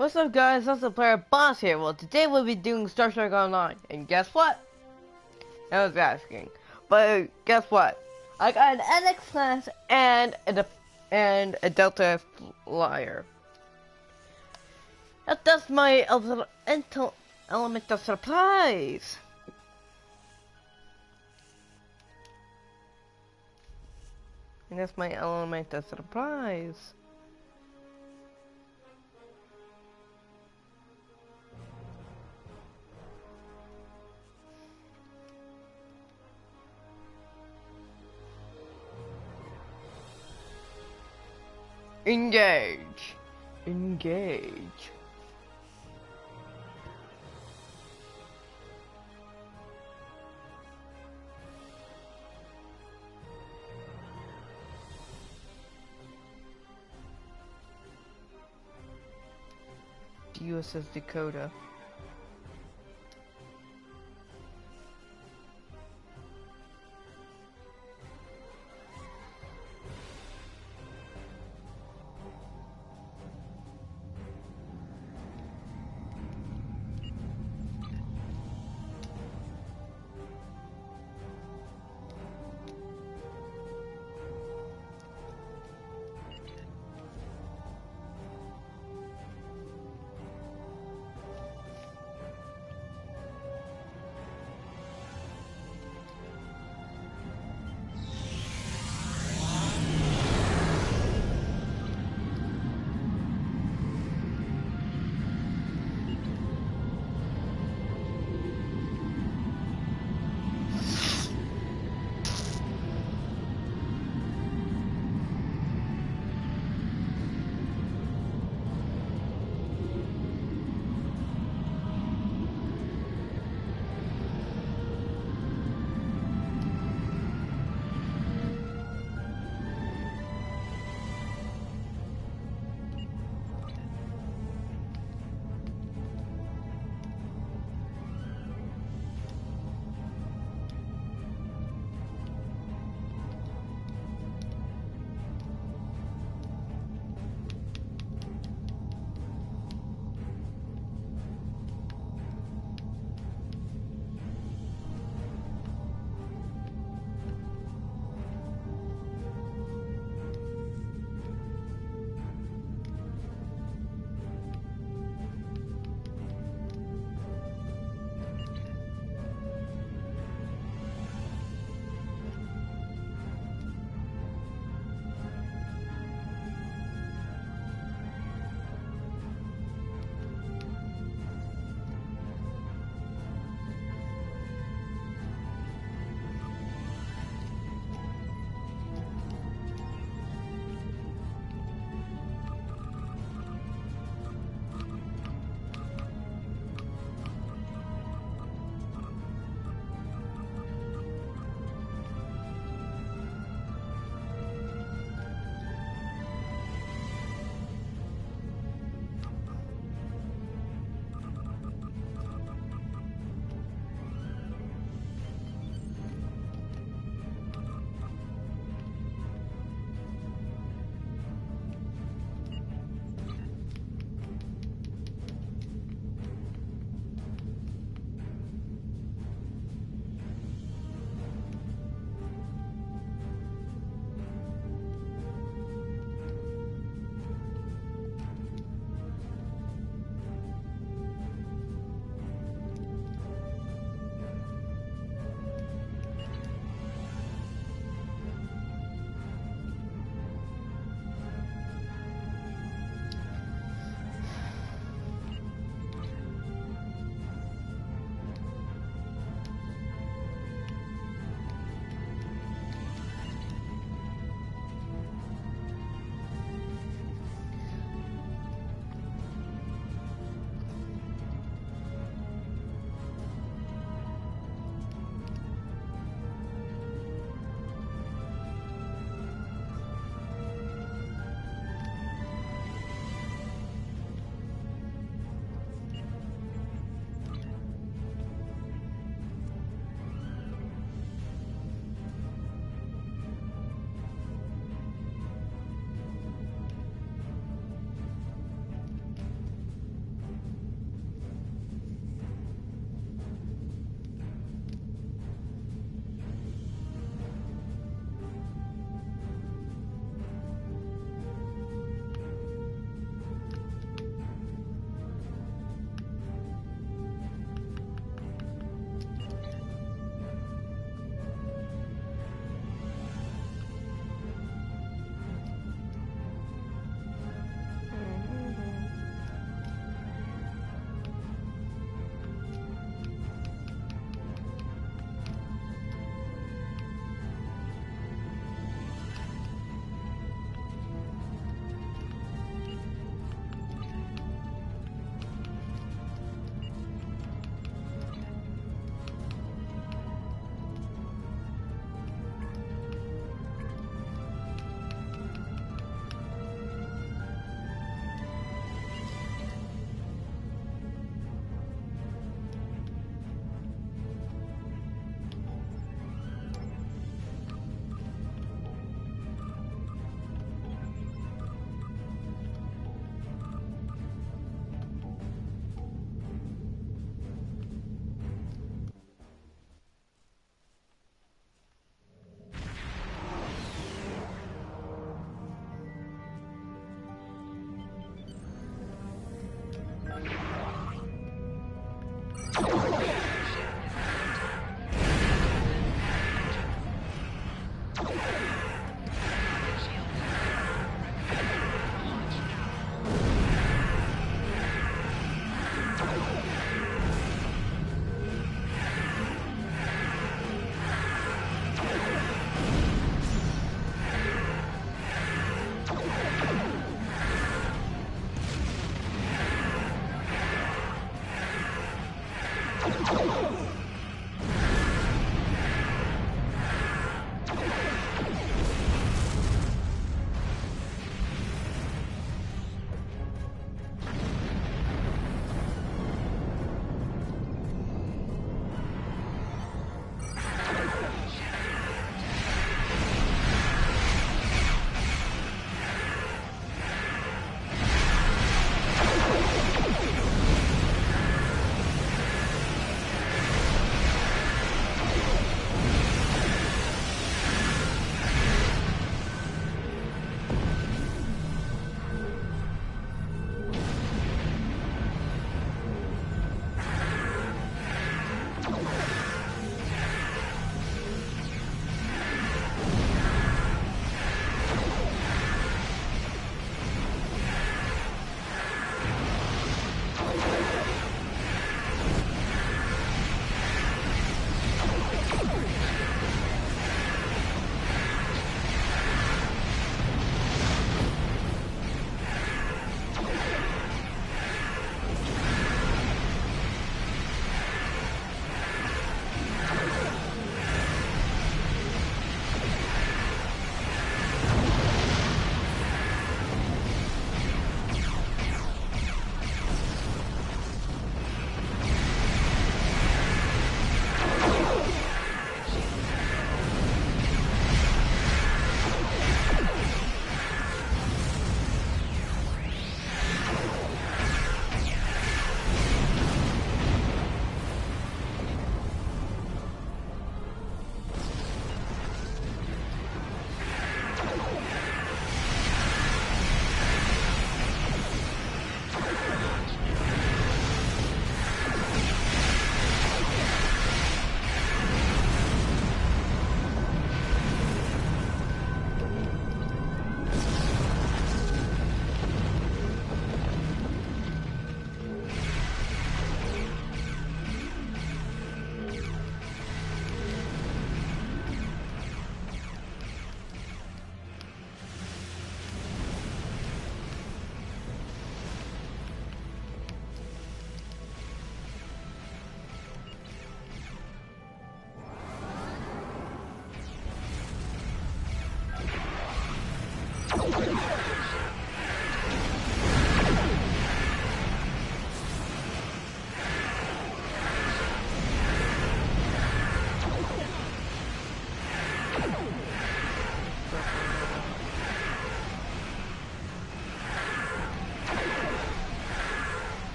What's up, guys? What's up, player Boss here. Well, today we'll be doing Star Trek Online, and guess what? I was asking, but guess what? I got an NX class and a Delta flyer. That's my element of surprise. And that's my element of surprise. Engage. Engage. USS Dakota.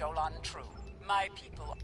Jolan true. My people...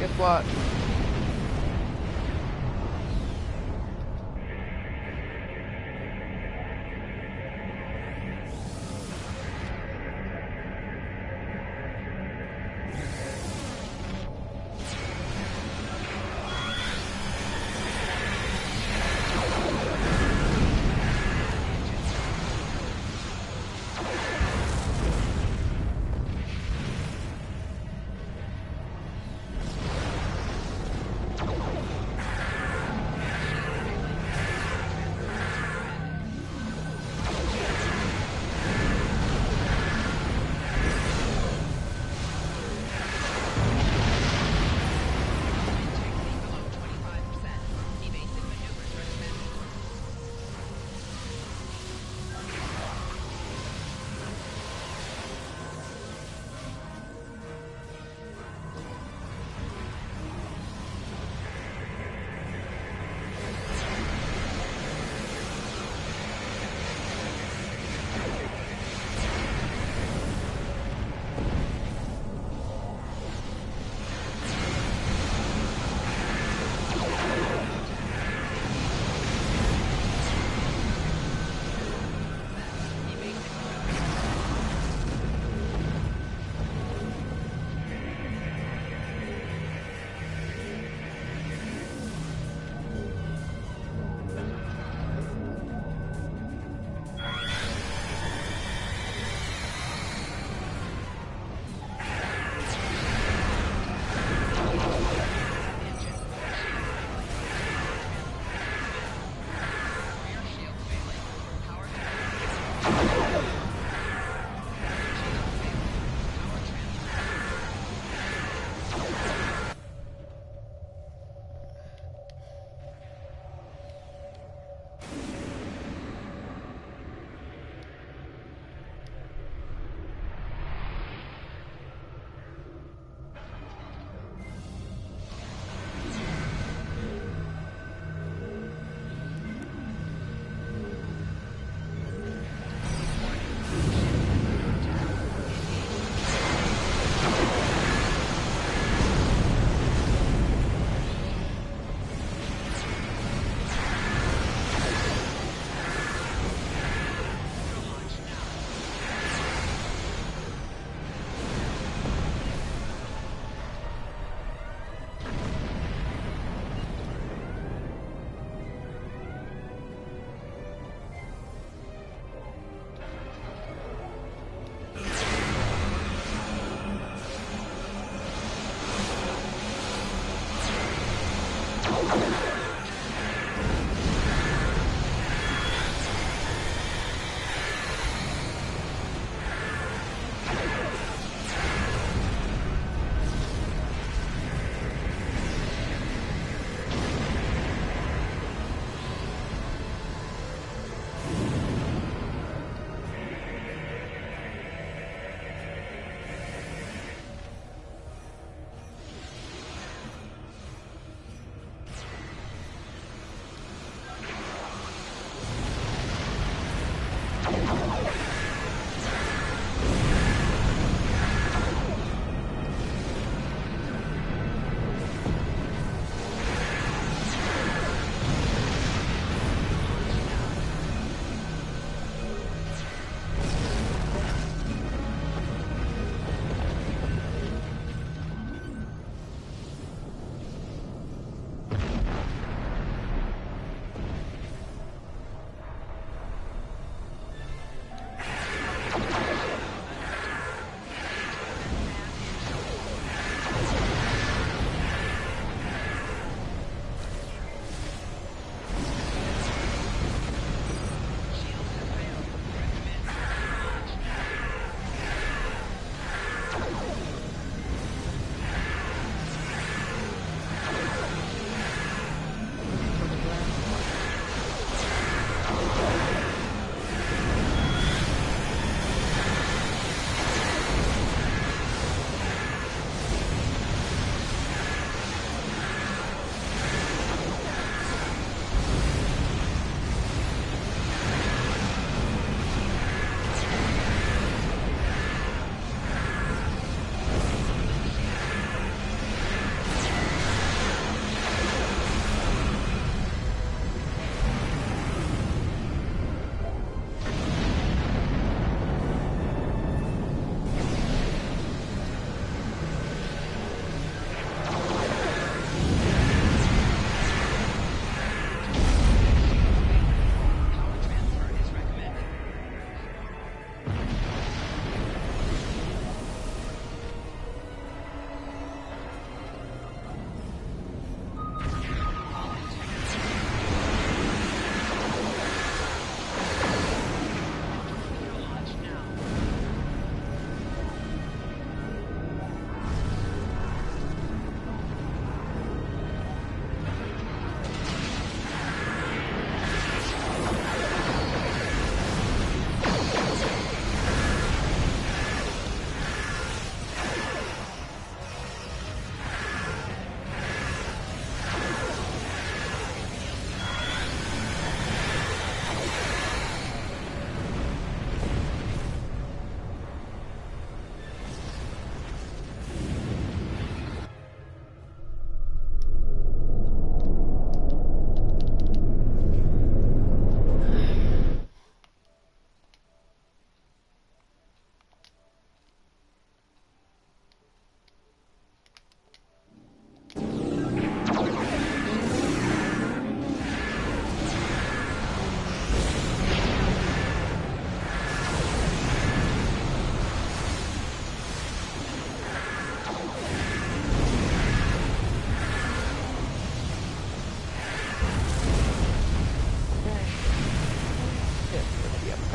Guess what?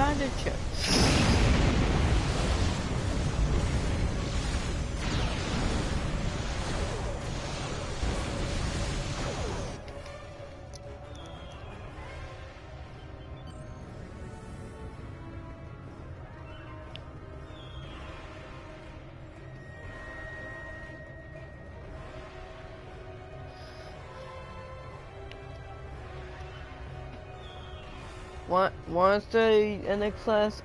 expenditure. Once the NX class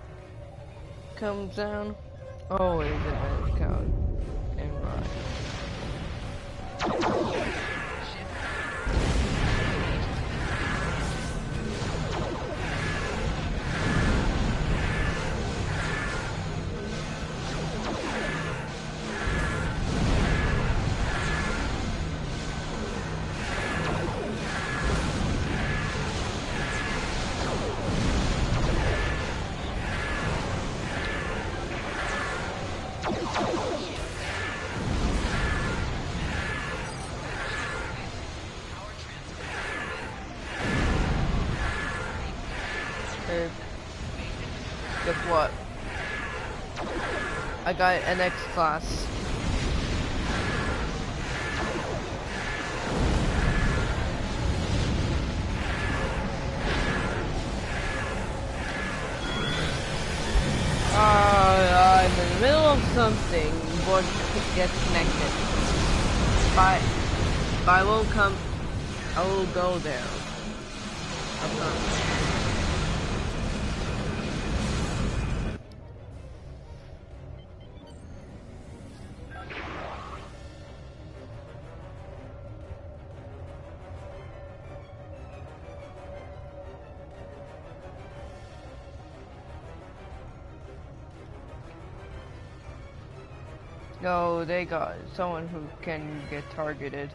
comes down, always advantage count and ride. Er, guess what? I got an X class. I'm in the middle of something. Board gets connected. If I will come, I will go there. I'm not. No, they got someone who can get targeted.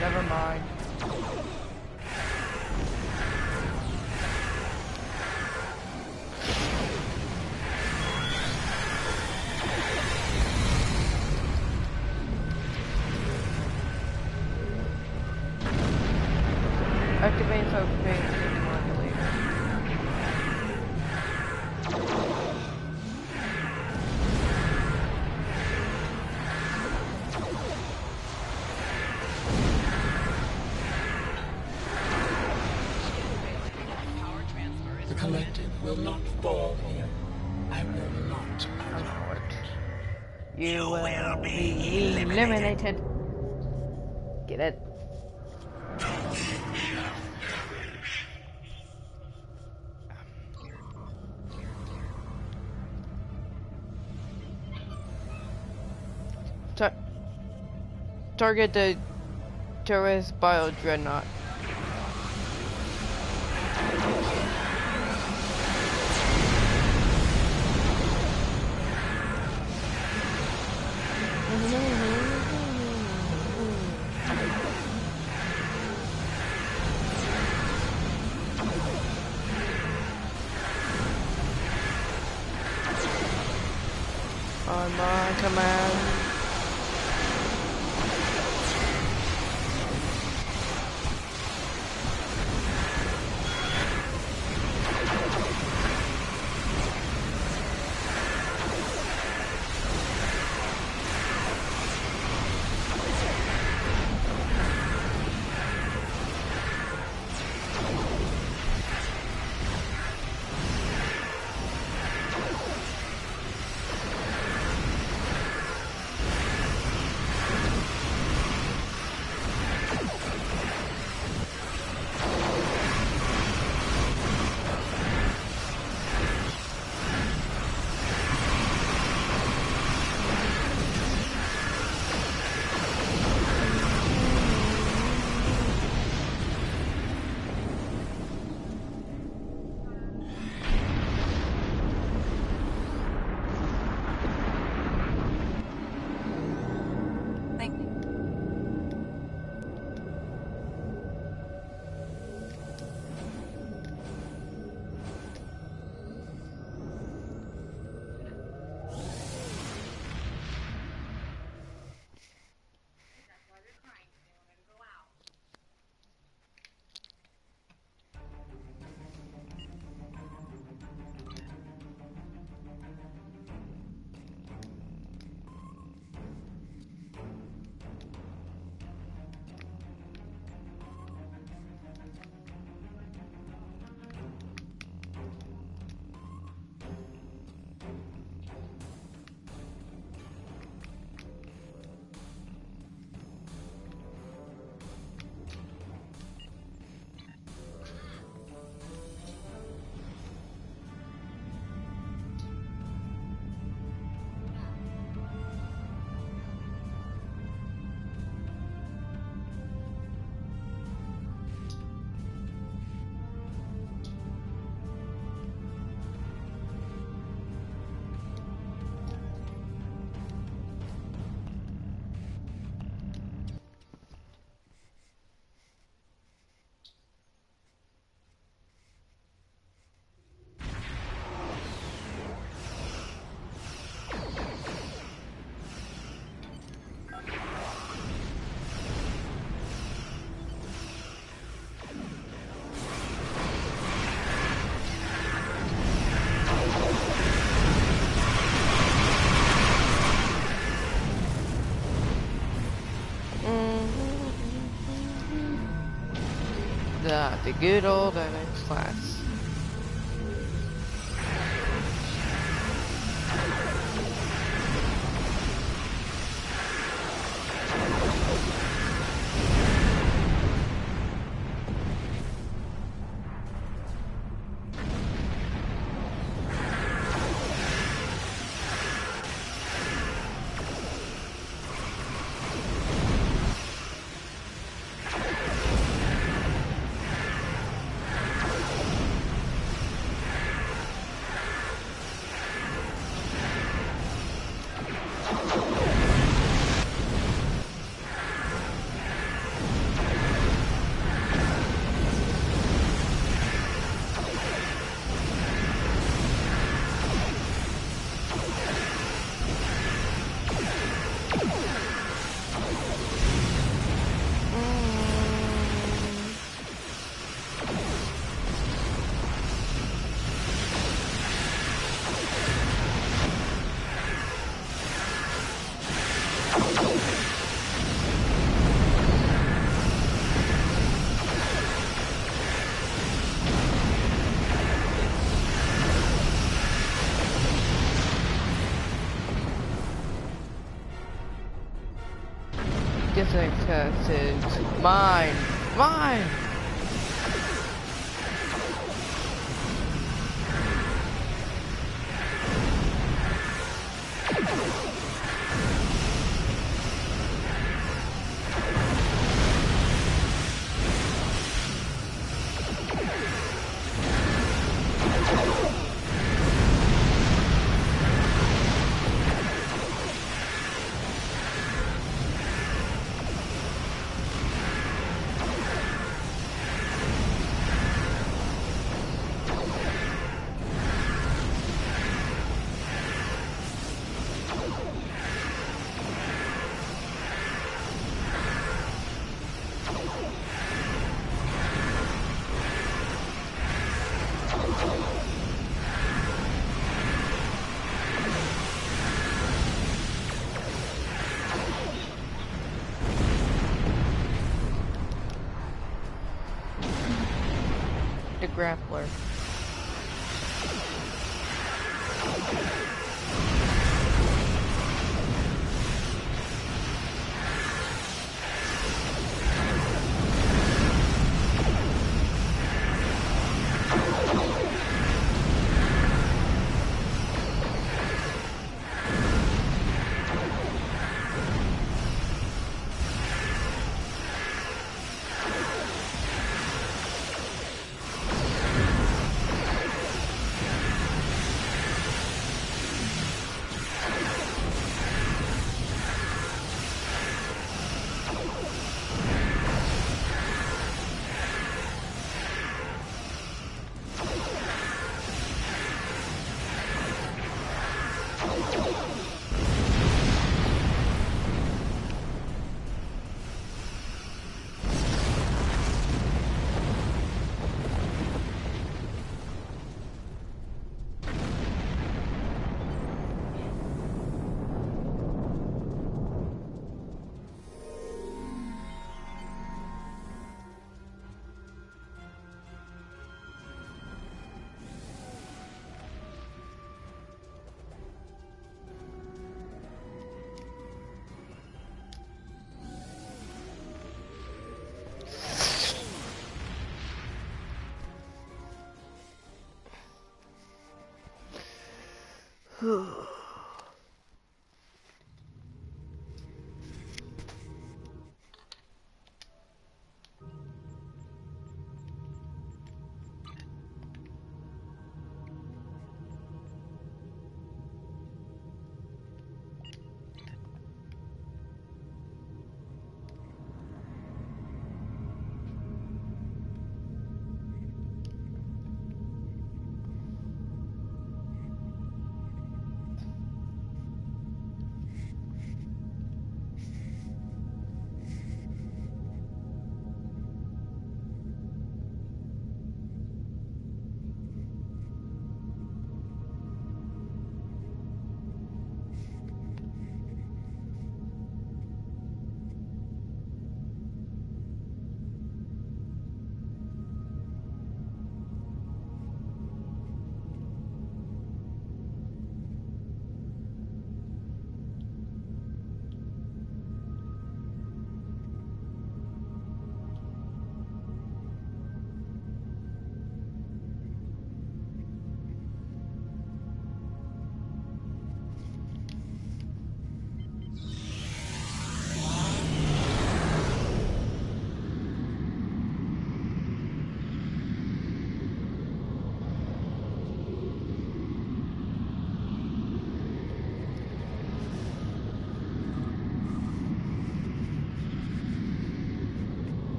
Never mind. Activate subspace modulator. The collective will not fall here. I will not allow it. You will be eliminated. Get it? Target the terrorist bio dreadnought. On my command. The good old NX class. This is mine. Mine! The grappler.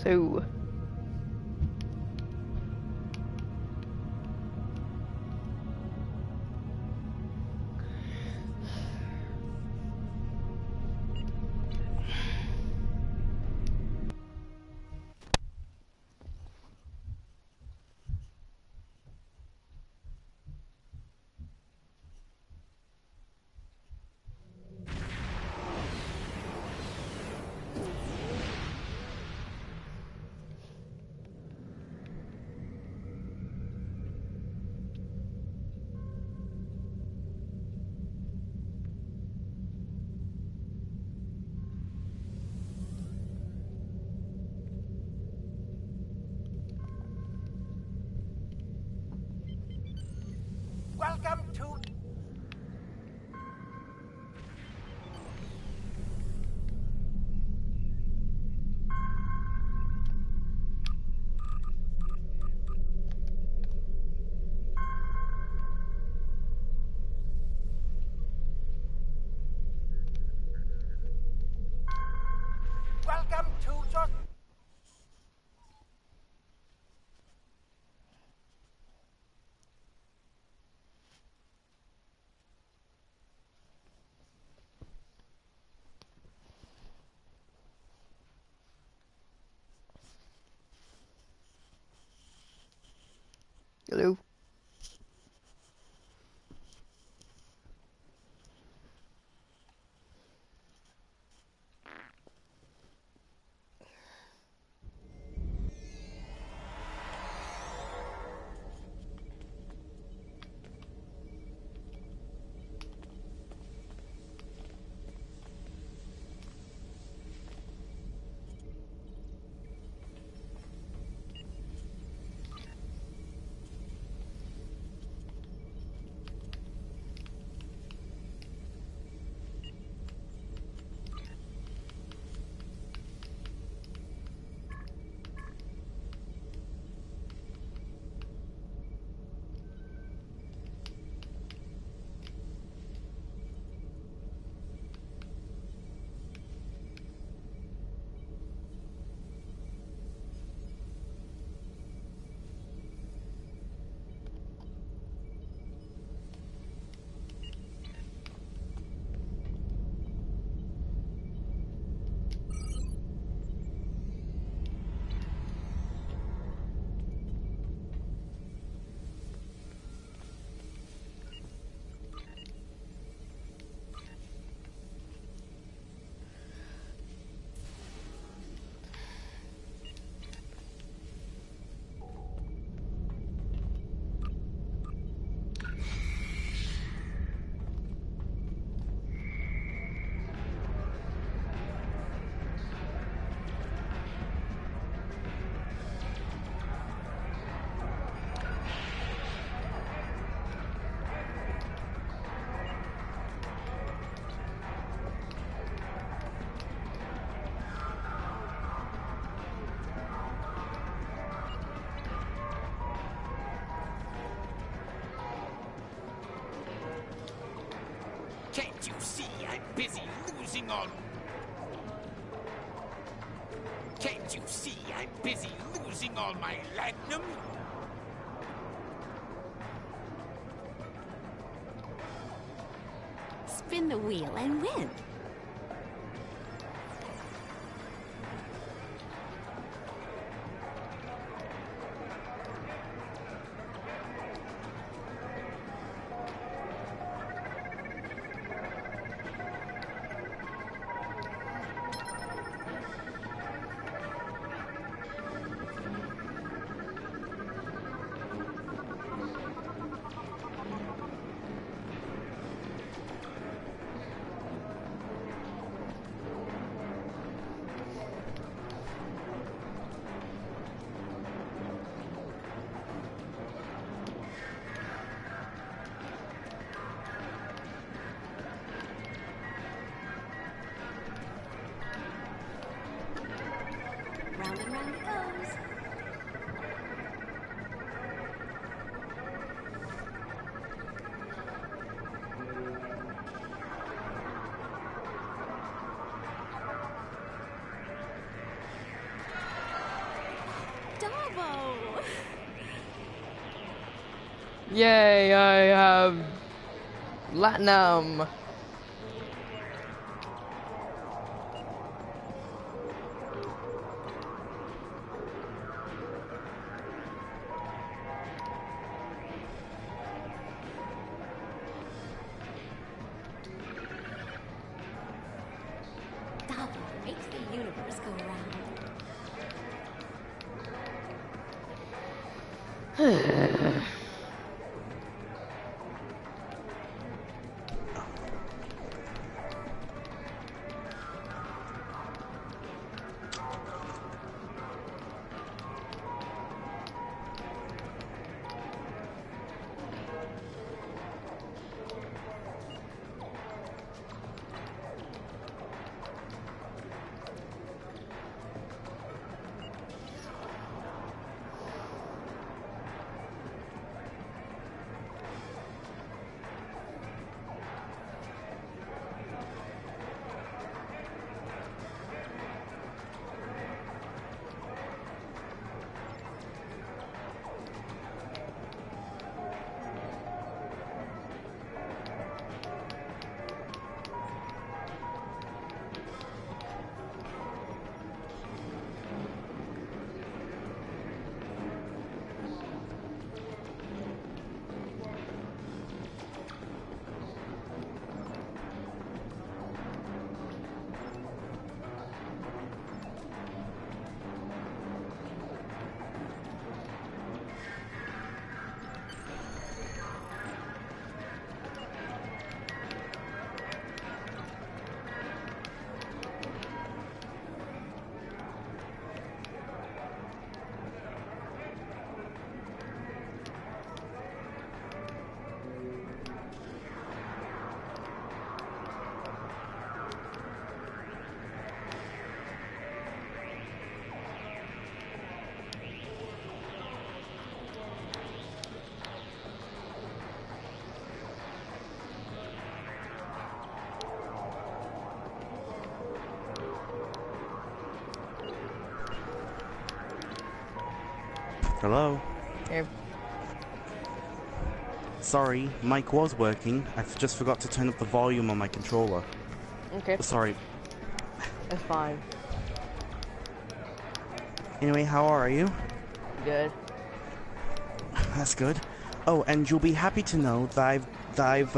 So. Welcome to... Welcome to your... Hello. Can't you see I'm busy losing all... Can't you see I'm busy losing all my latinum? Spin the wheel and win. Bravo! Yay, I have Latinum. Dava makes the universe go round. Hello? Here. Sorry, mic was working. I just forgot to turn up the volume on my controller. Okay, Sorry. that's fine. Anyway, how are you? Good. That's good. Oh, and you'll be happy to know that I've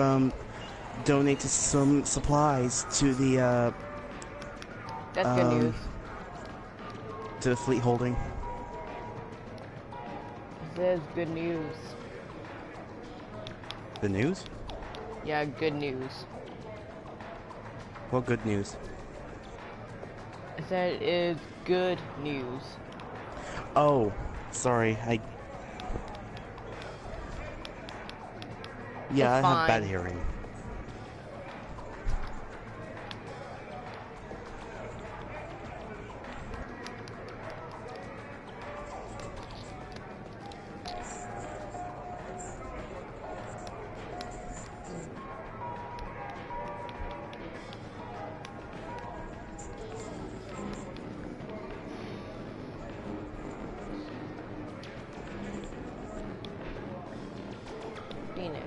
donated some supplies to the That's good news. to the fleet holding. This is good news. The news? Yeah, good news. What good news? I said it is good news. Oh, sorry. Yeah, It's I have bad fine. hearing. Phoenix.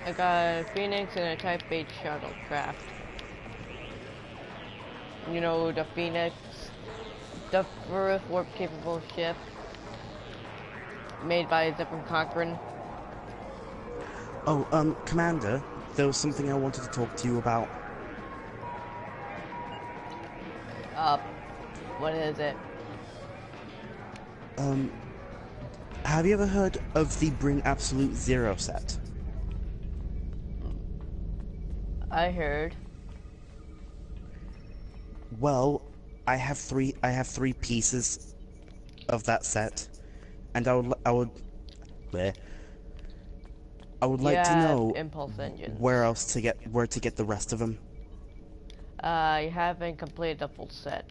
I got a Phoenix and a Type 8 shuttlecraft. You know, the Phoenix, the first warp-capable ship made by Zephyr Cochrane. Oh, Commander, there was something I wanted to talk to you about. What is it? Have you ever heard of the Bring Absolute Zero set? I heard. Well, I have three pieces of that set, and bleh. I would like to Yeah, know impulse engines. where to get the rest of them. I haven't completed the full set.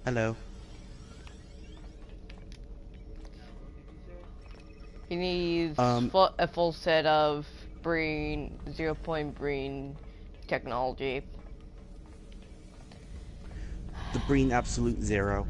Hello. He needs Um, a full set of brain, 0 point brain technology. the Breen Absolute Zero.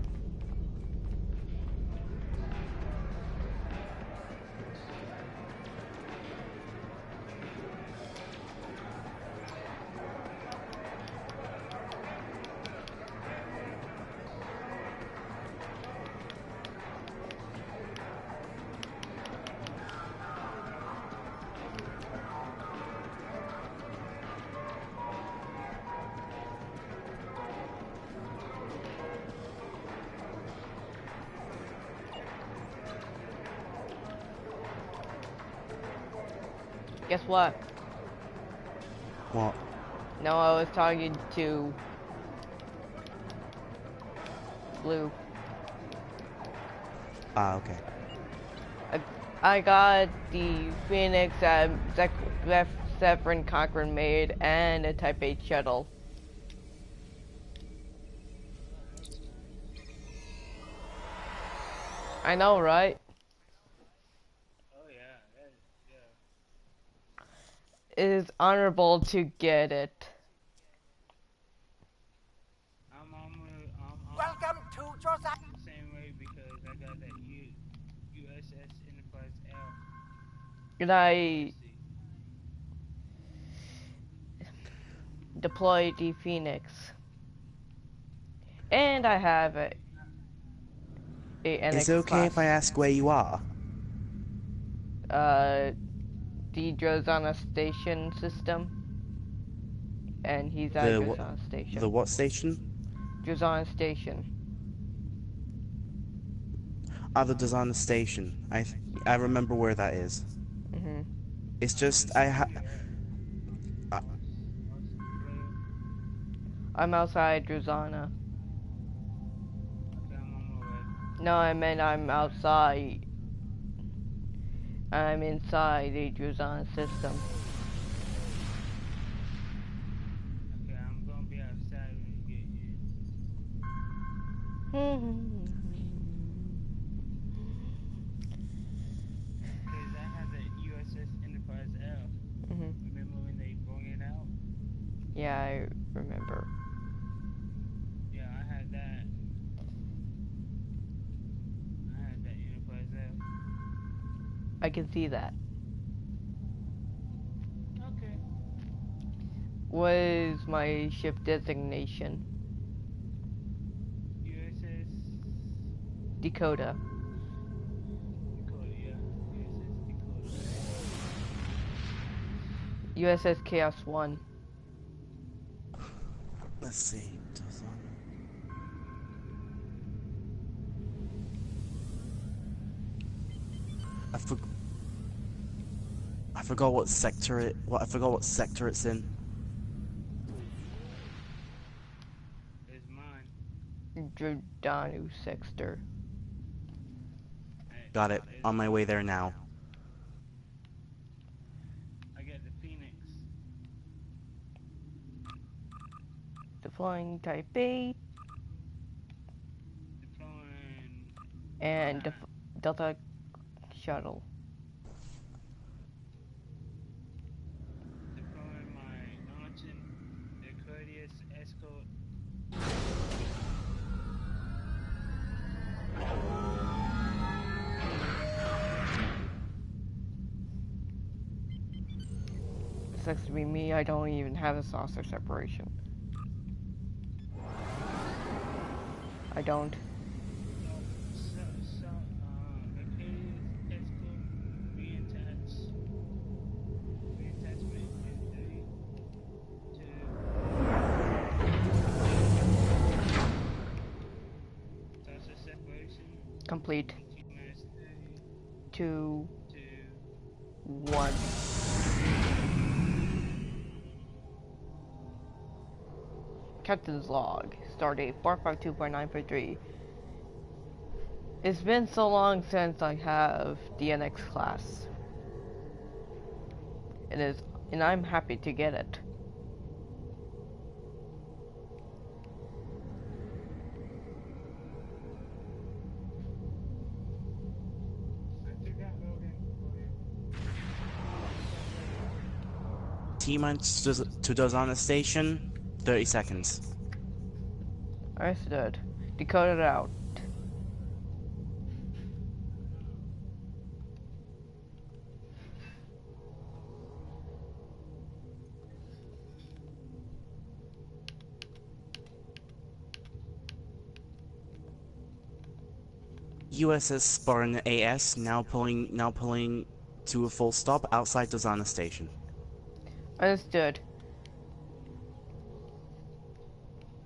Guess what? What? No, I was talking to Blue. Ah, okay. I got the Phoenix that Zephyr Cochrane made and a Type 8 shuttle. I know, right? It is honorable to get it. Welcome to Josiah. Same way because I got that USS Enterprise L. And I deployed the Phoenix. And I have a Is NX it okay class. if I ask where you are? The Drozana Station system. And he's at The what? Drozana Station. The what station? Drozana Station. Ah, the designer station. I remember where that is. Mhm. It's just I'm outside Drozana. Okay, I'm on my way. No, I meant I'm outside. I'm inside the Drozana system. Okay, I'm gonna be outside when you get in. Cause I had the USS Enterprise L. Mhm. Remember when they brought it out? Yeah, I remember. Yeah, I had that. I had that Enterprise L. I can see that. Okay. What is my ship designation? USS Dakota. Dakota, yeah. USS Dakota. USS Chaos 1. let's see. I forgot. I forgot what sector I forgot what sector it's in. It's mine. Giordano Sexter. Got it. On my way there now. I got the Phoenix. Deploying Type 8. Deploying And Delta Shuttle. deploying my launching the courteous escort. Sucks to be me, I don't even have a saucer separation. I don't. The courteous escort reattachment in 3, 2, saucer separation. Complete. T-minus 30, 2, 2, 1. Captain's log. Stardate 452.943. It's been so long since I have the NX class. And I'm happy to get it. T-minus to Dozana Station, 30 seconds. Understood. Decode it out. USS Spartan AS now pulling to a full stop outside Dozana Station. Understood.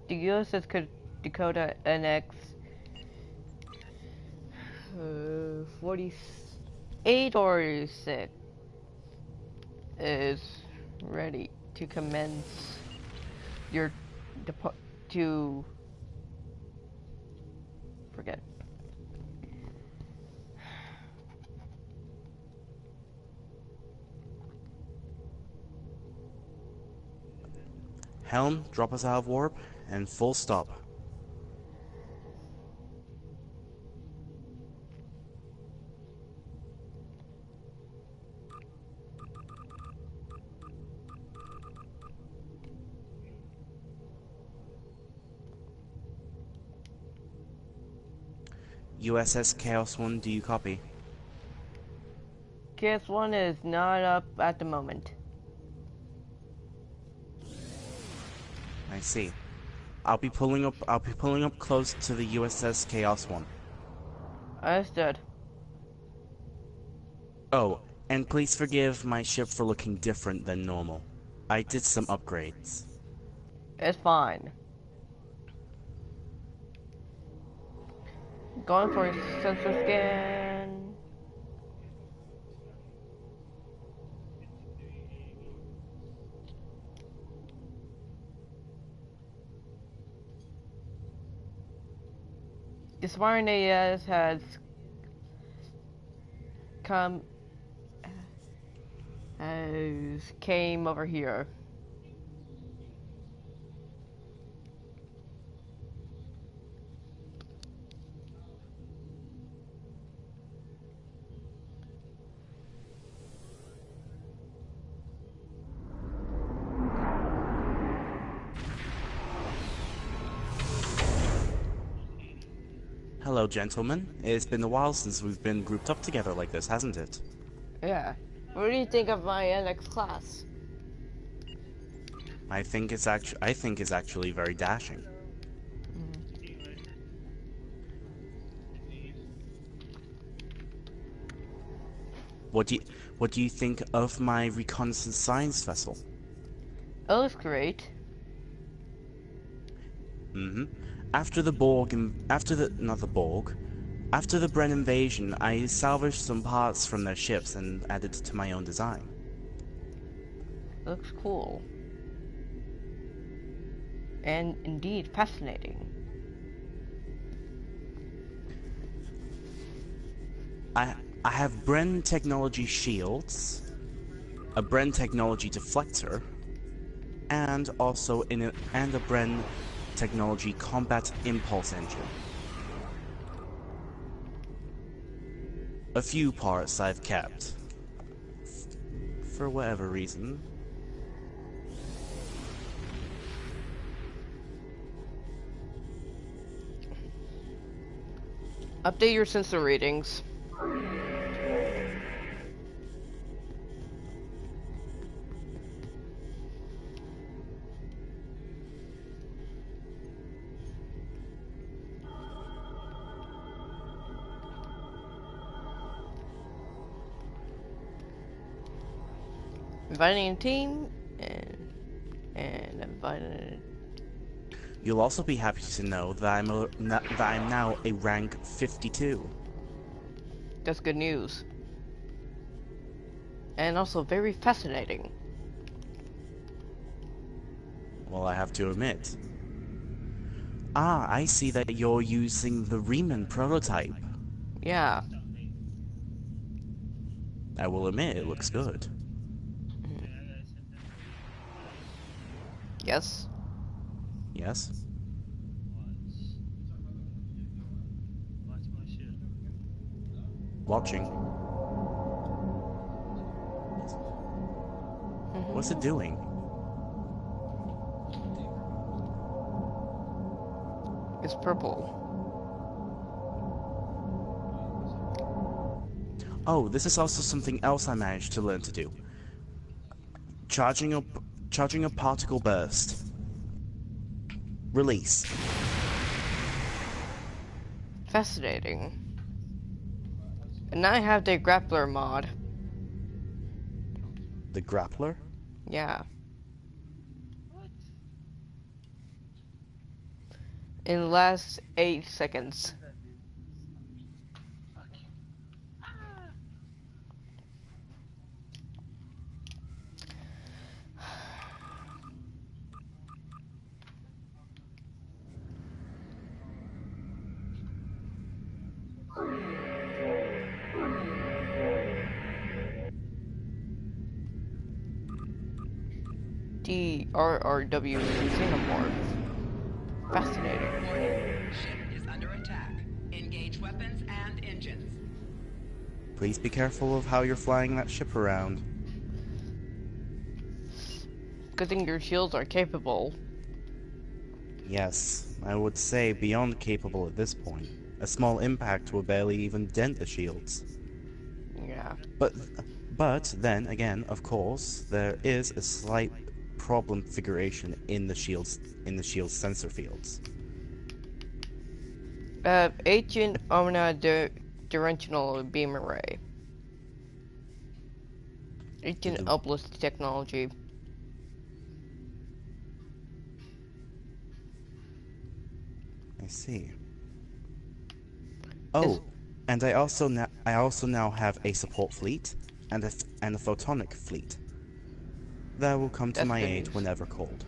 The USS Dakota NX 48 or 6 is ready to commence your to forget. Helm, drop us out of warp, and full stop. USS Chaos 1, do you copy? Chaos 1 is not up at the moment. I see. I'll be pulling up close to the USS Chaos 1. Understood. Oh, and please forgive my ship for looking different than normal. I did some upgrades. It's fine. Going for a sensor scan. The Spartan AS has came over here. Hello, gentlemen. It's been a while since we've been grouped up together like this, hasn't it? Yeah. What do you think of my NX class? I think it's actually very dashing. What do you think of my reconnaissance science vessel? It looks great. After the Bren invasion, I salvaged some parts from their ships and added to my own design. Looks cool. And indeed fascinating. I have Bren technology shields, a Bren technology deflector, and also a Bren technology combat impulse engine. A few parts I've kept for whatever reason. Update your sensor readings. Inviting a team and inviting. You'll also be happy to know that I'm now a rank 52. That's good news. And also very fascinating. Well, I have to admit, Ah, I see that you're using the Riemann prototype. Yeah. I will admit, it looks good. Yes. Yes? Watch my shit. Watching. What's it doing? It's purple. Oh, this is also something else I managed to learn to do. Charging a particle burst. Release. Fascinating. And now I have the grappler mod. The grappler? Yeah. In the last 8 seconds. DRRW Xenomorph. Fascinating. Ship is under attack. Engage weapons and engines. Please be careful of how you're flying that ship around. Good thing your shields are capable. Yes, I would say beyond capable at this point. A small impact will barely even dent the shields. Yeah. But then again, of course, there is a slight problem configuration in the shield's sensor fields. Agent Omna Directional Beam Array. Agent The- Uplift Technology. I see. Oh, and I also now have a support fleet and a photonic fleet. That will come to That's my good aid news. whenever called.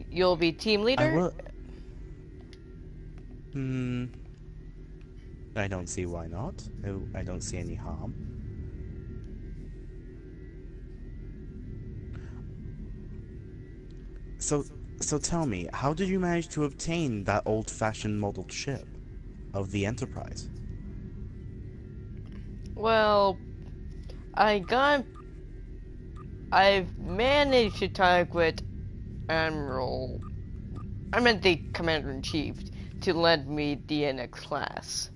You'll be team I leader? will. I don't see why not. I don't see any harm. So tell me, how did you manage to obtain that old-fashioned modeled ship of the Enterprise? Well, I've managed to talk with the Commander-in-Chief, to lend me the NX class.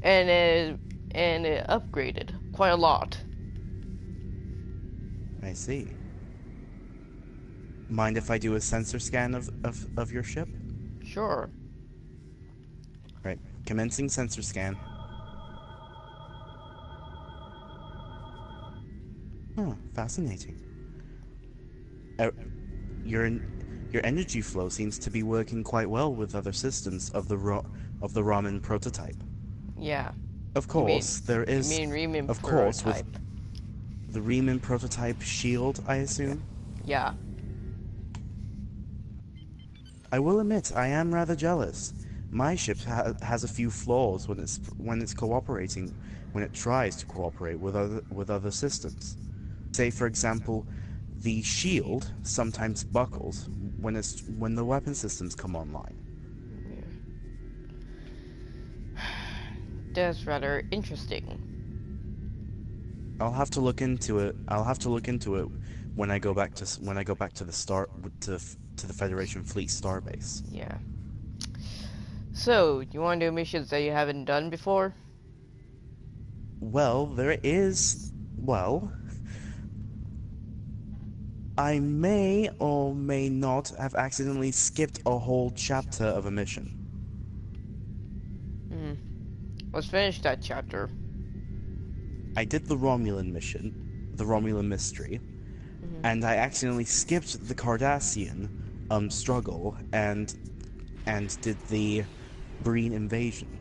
And it upgraded quite a lot. I see. Mind if I do a sensor scan of your ship? Sure. Right, commencing sensor scan. Huh, fascinating. Your energy flow seems to be working quite well with other systems of the Raman prototype. Yeah. Of course, there You is, mean Riemann of course, with prototype. the Riemann prototype shield, I assume. Yeah. I will admit, I am rather jealous. My ship has a few flaws when it's cooperating, when it tries to cooperate with other systems. Say, for example, the shield sometimes buckles when the weapon systems come online. That's rather interesting. I'll have to look into it. When I go back to the Federation Fleet Starbase. Yeah. So, you want to do missions that you haven't done before? Well, I may or may not have accidentally skipped a whole chapter of a mission. Let's finish that chapter. I did the Romulan mission, the Romulan mystery, and I accidentally skipped the Cardassian struggle and did the Breen invasion.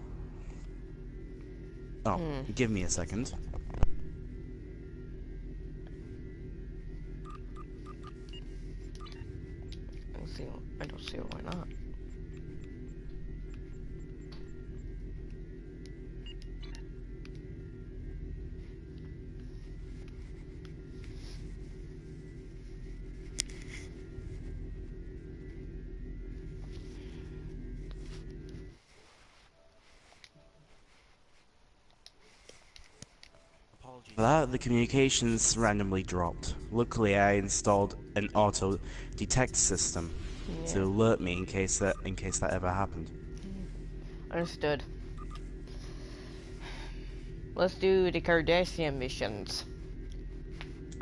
Oh, give me a second. For that, the communications randomly dropped. Luckily, I installed an auto detect system to Yeah. alert me in case that ever happened. Understood. Let's do the Kardashian missions.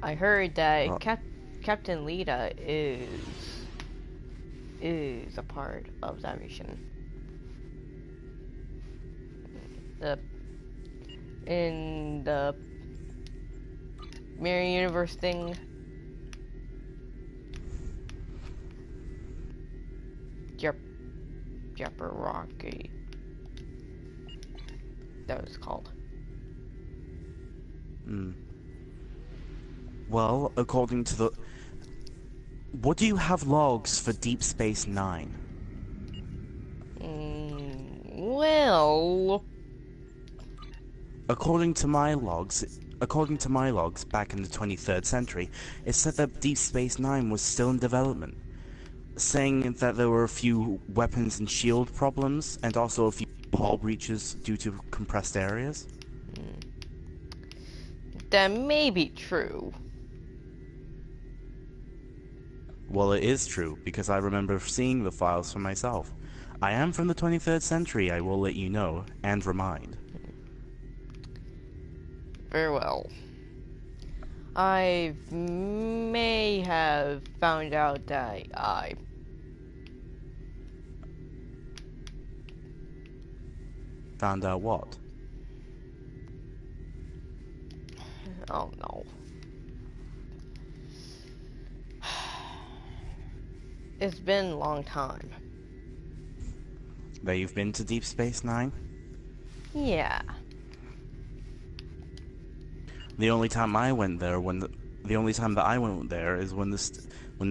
I heard that Well, Captain Lita is a part of that mission. The in the mirror universe thing. Jabberwocky. That was called. well, according to the... What do you have logs for Deep Space Nine? Well, According to my logs back in the 23rd century, it said that Deep Space Nine was still in development, saying that there were a few weapons and shield problems, and also a few hull breaches due to compressed areas. that may be true. Well, it is true, because I remember seeing the files for myself. I am from the 23rd century, I will let you know, and remind. Very well. I may have found out that I Found out what? oh no. It's been a long time. That you've been to Deep Space Nine? Yeah. The only time I went there the only time that I went there is when the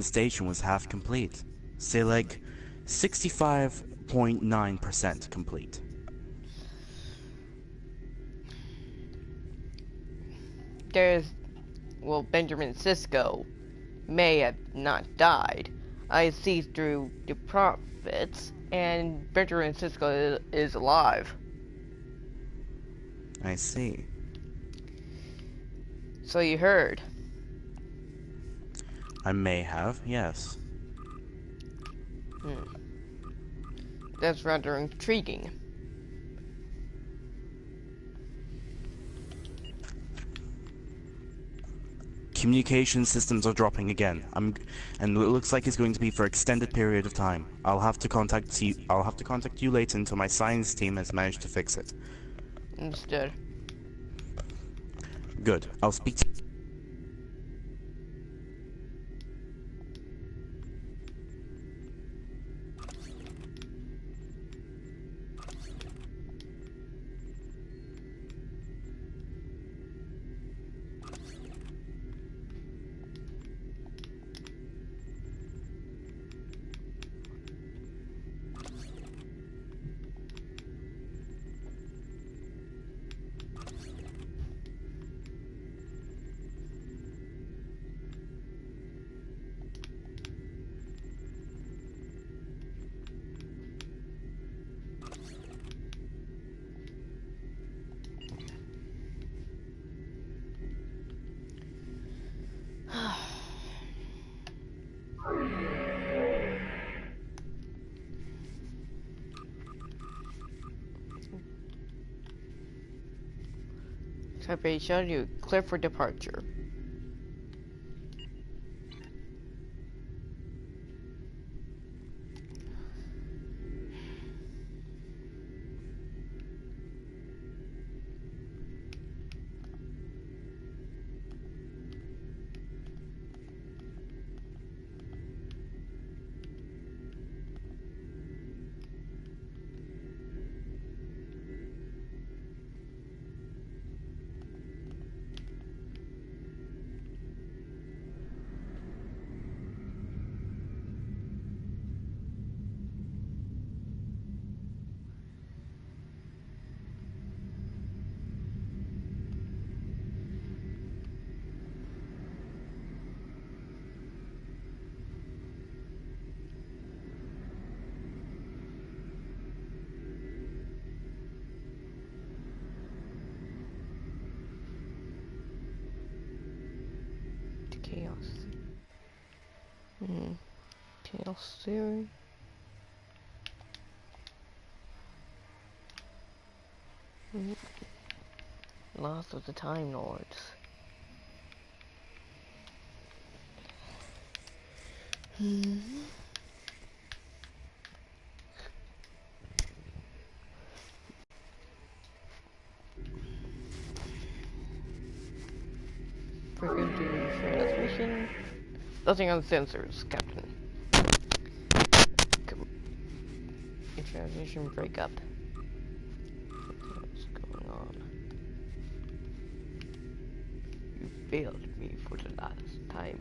station was half complete. Say like 65.9% complete. There's well, Benjamin Sisko may have not died. I see through the prophets, and Benjamin Sisko is alive. I see. So you heard. I may have, yes. That's rather intriguing. Communication systems are dropping again. And it looks like it's going to be for extended period of time. I'll have to contact you later until my science team has managed to fix it. Understood. Good. I'll speak to Separation, you clear for departure. Chaos. Chaos theory. Lost of the Time Lords. Freaking do transmission. Nothing on sensors, Captain. Come. Your transmission breakup. What's going on? You failed me for the last time.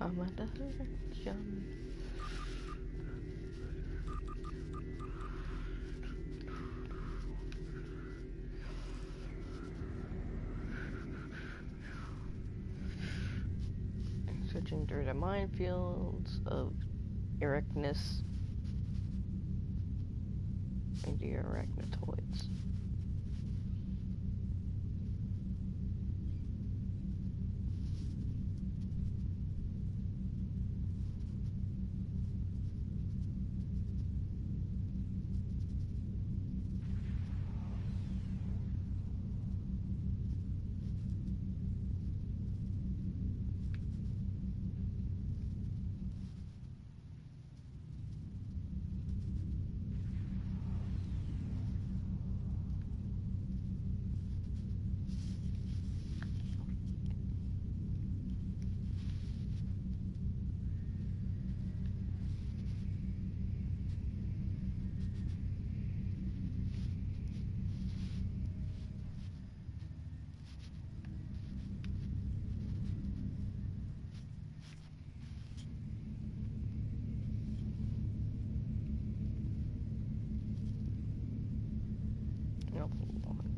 I'm a John. Searching through the minefields of erectness and the arachnoids.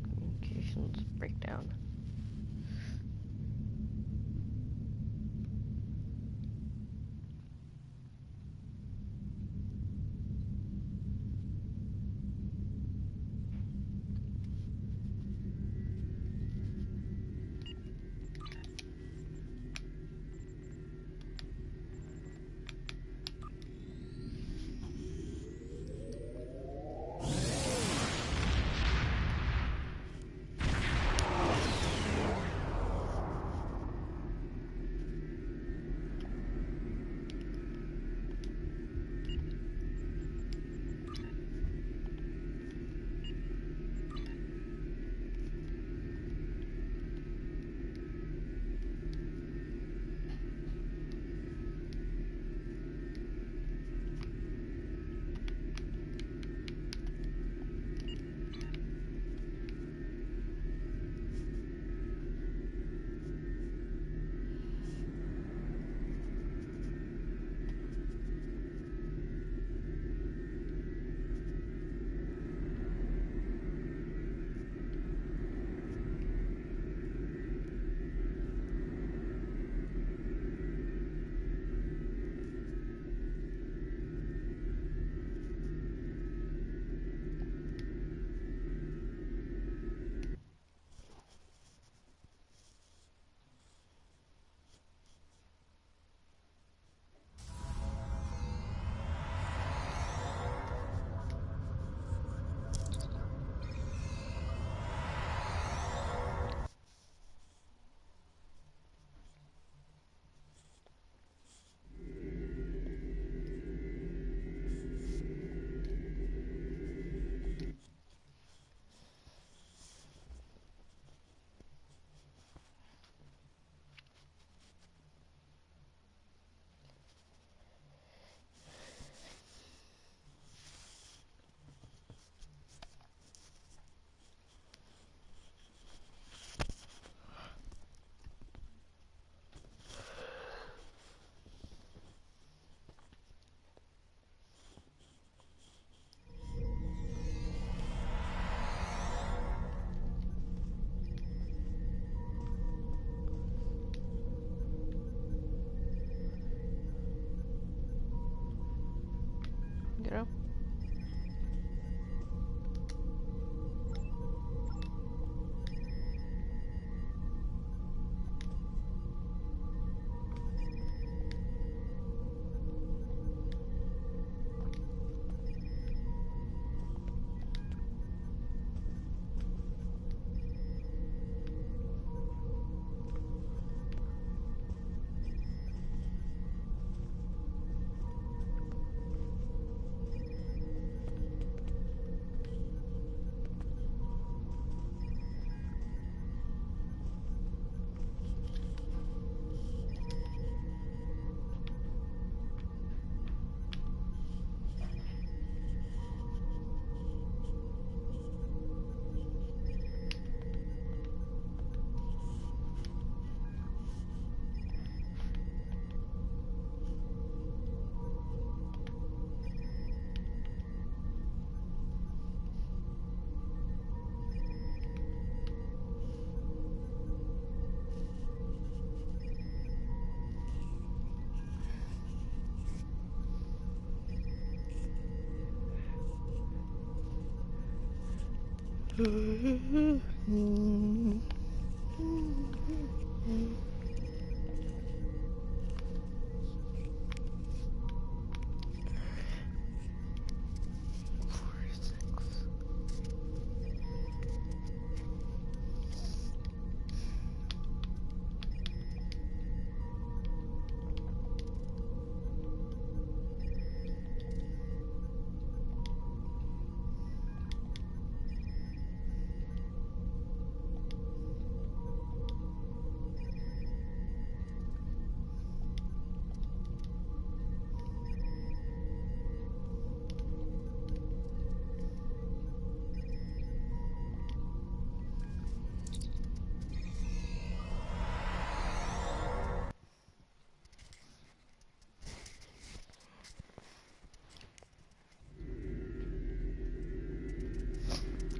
Communications breakdown.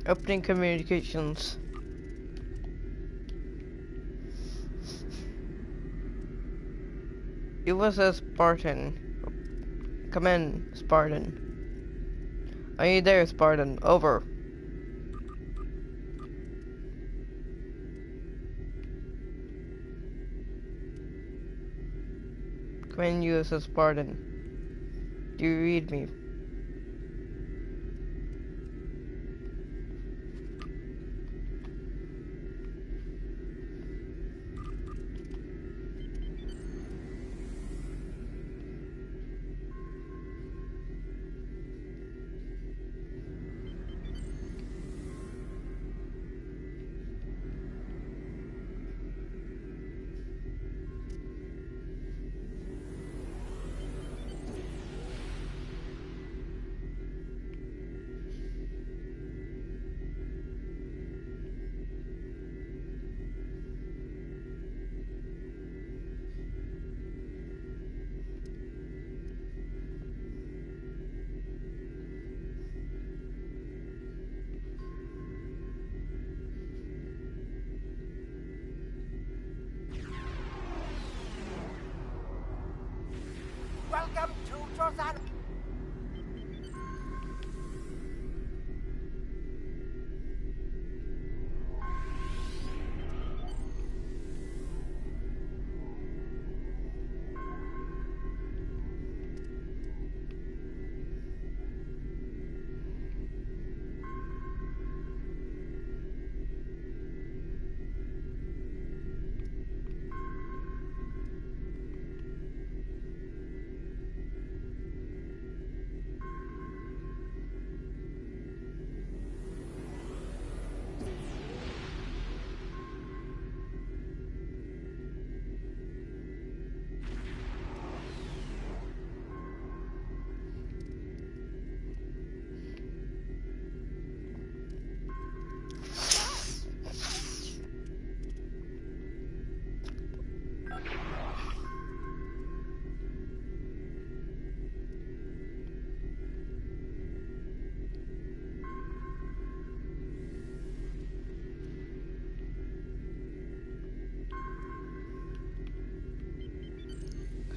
Opening communications. USS Spartan. Come in, Spartan. Are you there, Spartan? Over. Come in, USS Spartan. Do you read me? Welcome to Jordan.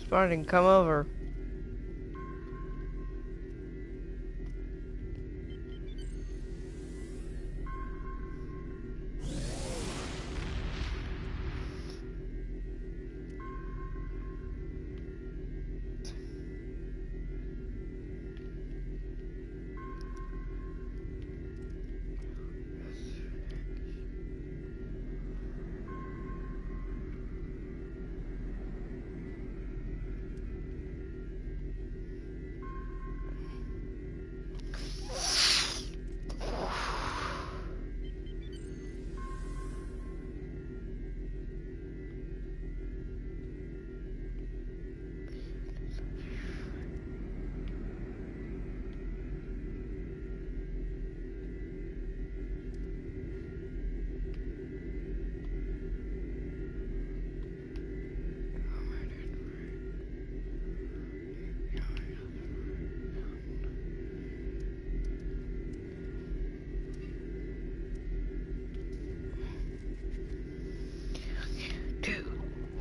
Spartan, come over.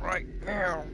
Right now.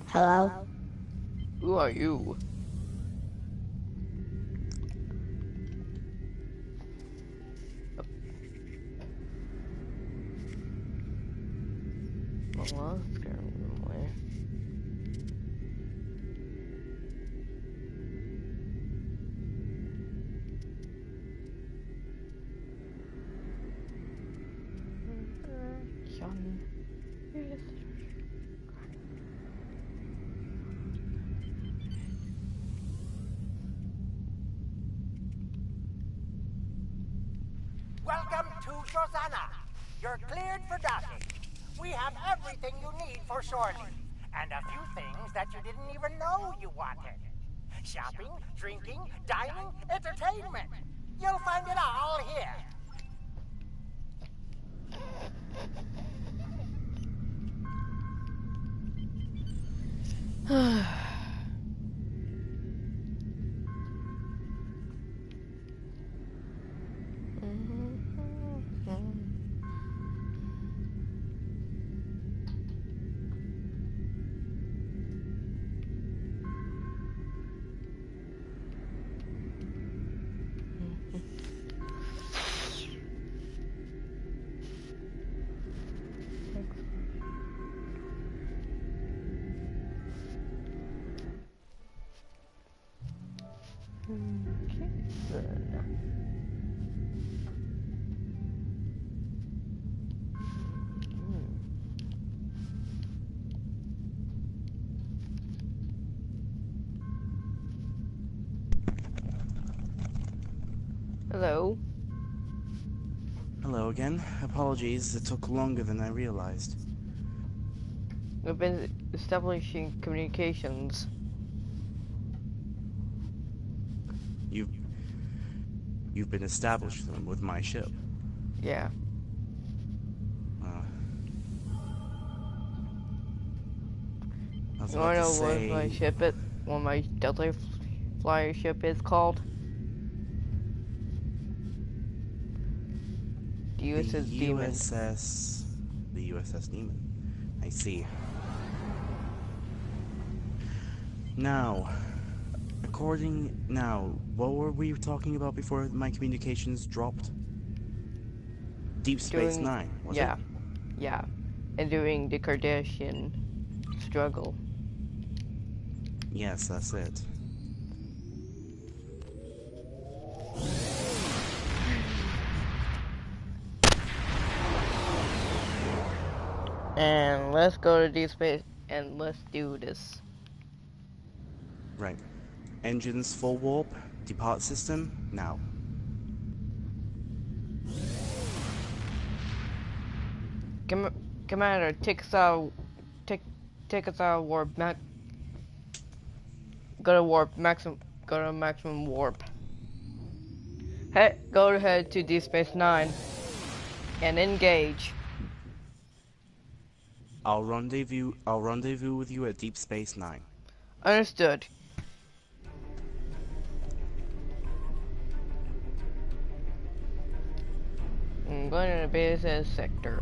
Hello? Who are you? Well, that's scaring them away. Young. Yes. Welcome to Shoshana. You're cleared for docking. We have everything you need for shore leave, and a few things that you didn't even know you wanted. Shopping, drinking, dining, entertainment. You'll find it all here. Okay, then. Hello. Hello again. Apologies, it took longer than I realized. We've been establishing communications. You've been established them with my ship. Yeah. I was You about wanna to know say... what my ship is? What my Delta Flyer ship is called? The USS Demon. The USS Demon. I see. Now, what were we talking about before my communications dropped? Deep Space Nine, was it? Yeah. And doing the Kardashian struggle. Yes, that's it. And let's go to Deep Space and let's do this. Right. Engines full warp. Depart system, now. Commander, take us out of warp. Go to warp maximum. Go to maximum warp. Hey, go ahead to Deep Space Nine and engage. I'll rendezvous with you at Deep Space Nine. Understood. I'm going to the beta sector.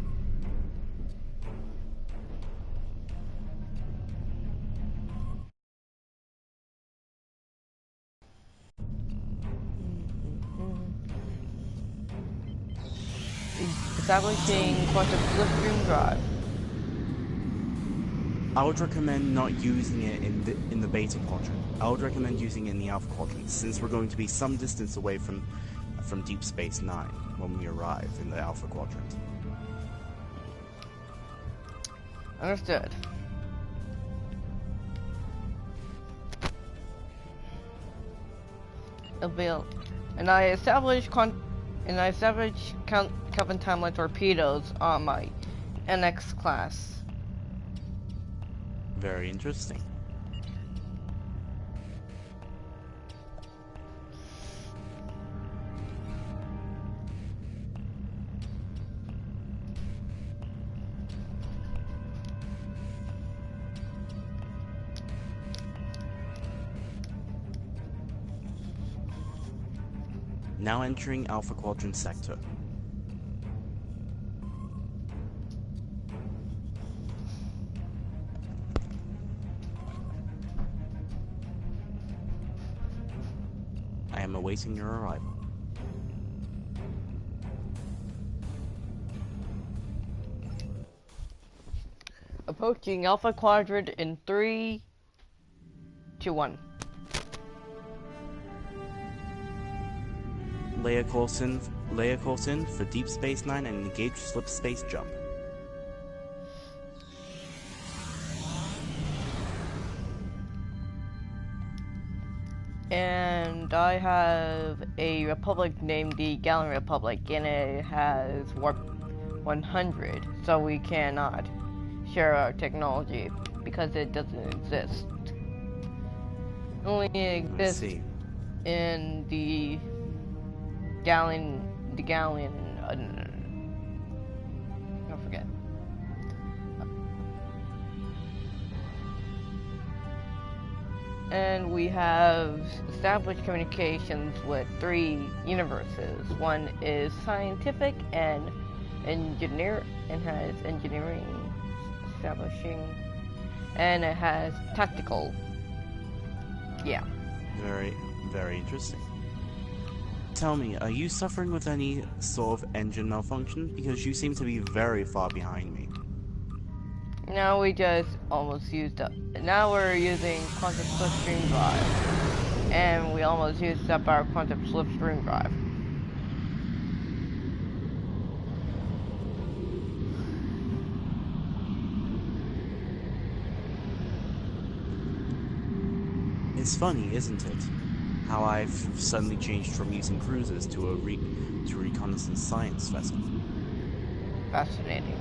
Establishing quantum slipstream drive. I would recommend not using it in the beta quadrant. I would recommend using it in the alpha quadrant, since we're going to be some distance away from Deep Space Nine when we arrive in the alpha quadrant. Understood. Avail. And I established Kelvin timeline torpedoes on my NX class. Very interesting. Now entering Alpha Quadrant sector. am awaiting your arrival. Approaching Alpha Quadrant in 3, 2, 1. Layer course in for Deep Space Nine and engage slip space jump. And I have a republic named the Galleon Republic, and it has warp 100, so we cannot share our technology because it doesn't exist. It only exists in the Galleon, I forget. And we have established communications with 3 universes. One is scientific and engineer, and has engineering establishing, and it has tactical. Yeah. Very, very interesting. Tell me, are you suffering with any sort of engine malfunction? Because you seem to be very far behind me. Now we just almost used up. Now we're using quantum slipstream drive, and we almost used up our quantum slipstream drive. It's funny, isn't it? How I've suddenly changed from using cruisers to a reconnaissance science vessel. Fascinating.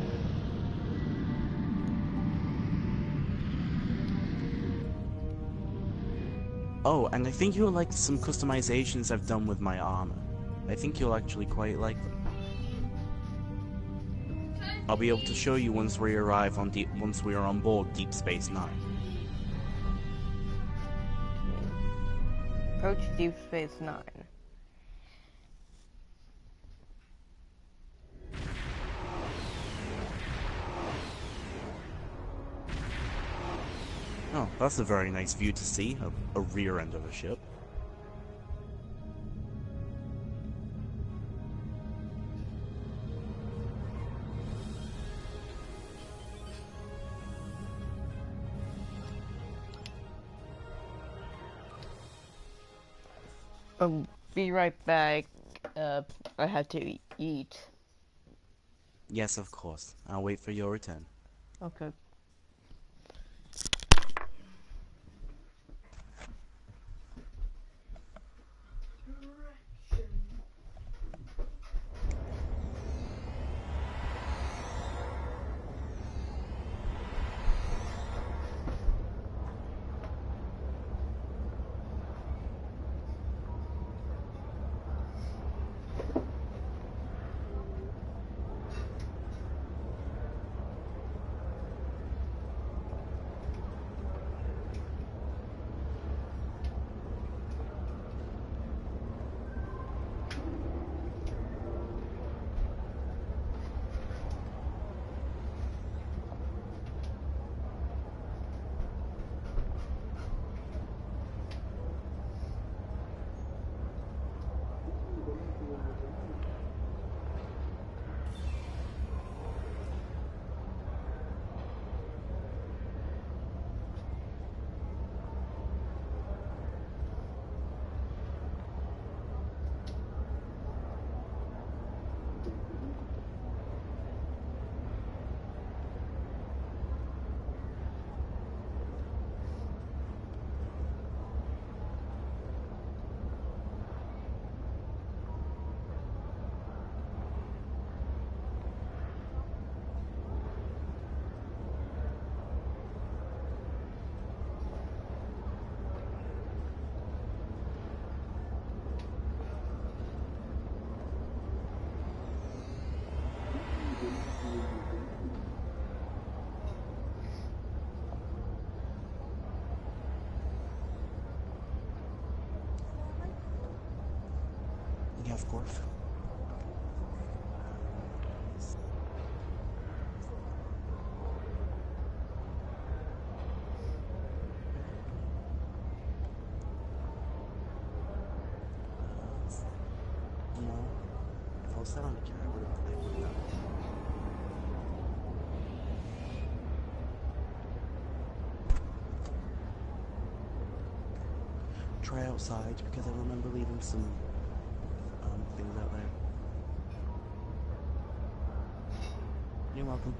Oh, and I think you'll like some customizations I've done with my armor. I think you'll actually quite like them. I'll be able to show you once we are on board Deep Space Nine. Approach Deep Space Nine. Oh, that's a very nice view to see, a rear end of a ship. Be right back. I have to eat. Yes, of course. I'll wait for your return. Okay. Yeah, of course. sound again, I would know. Try outside because I remember leaving some things out there. You're welcome.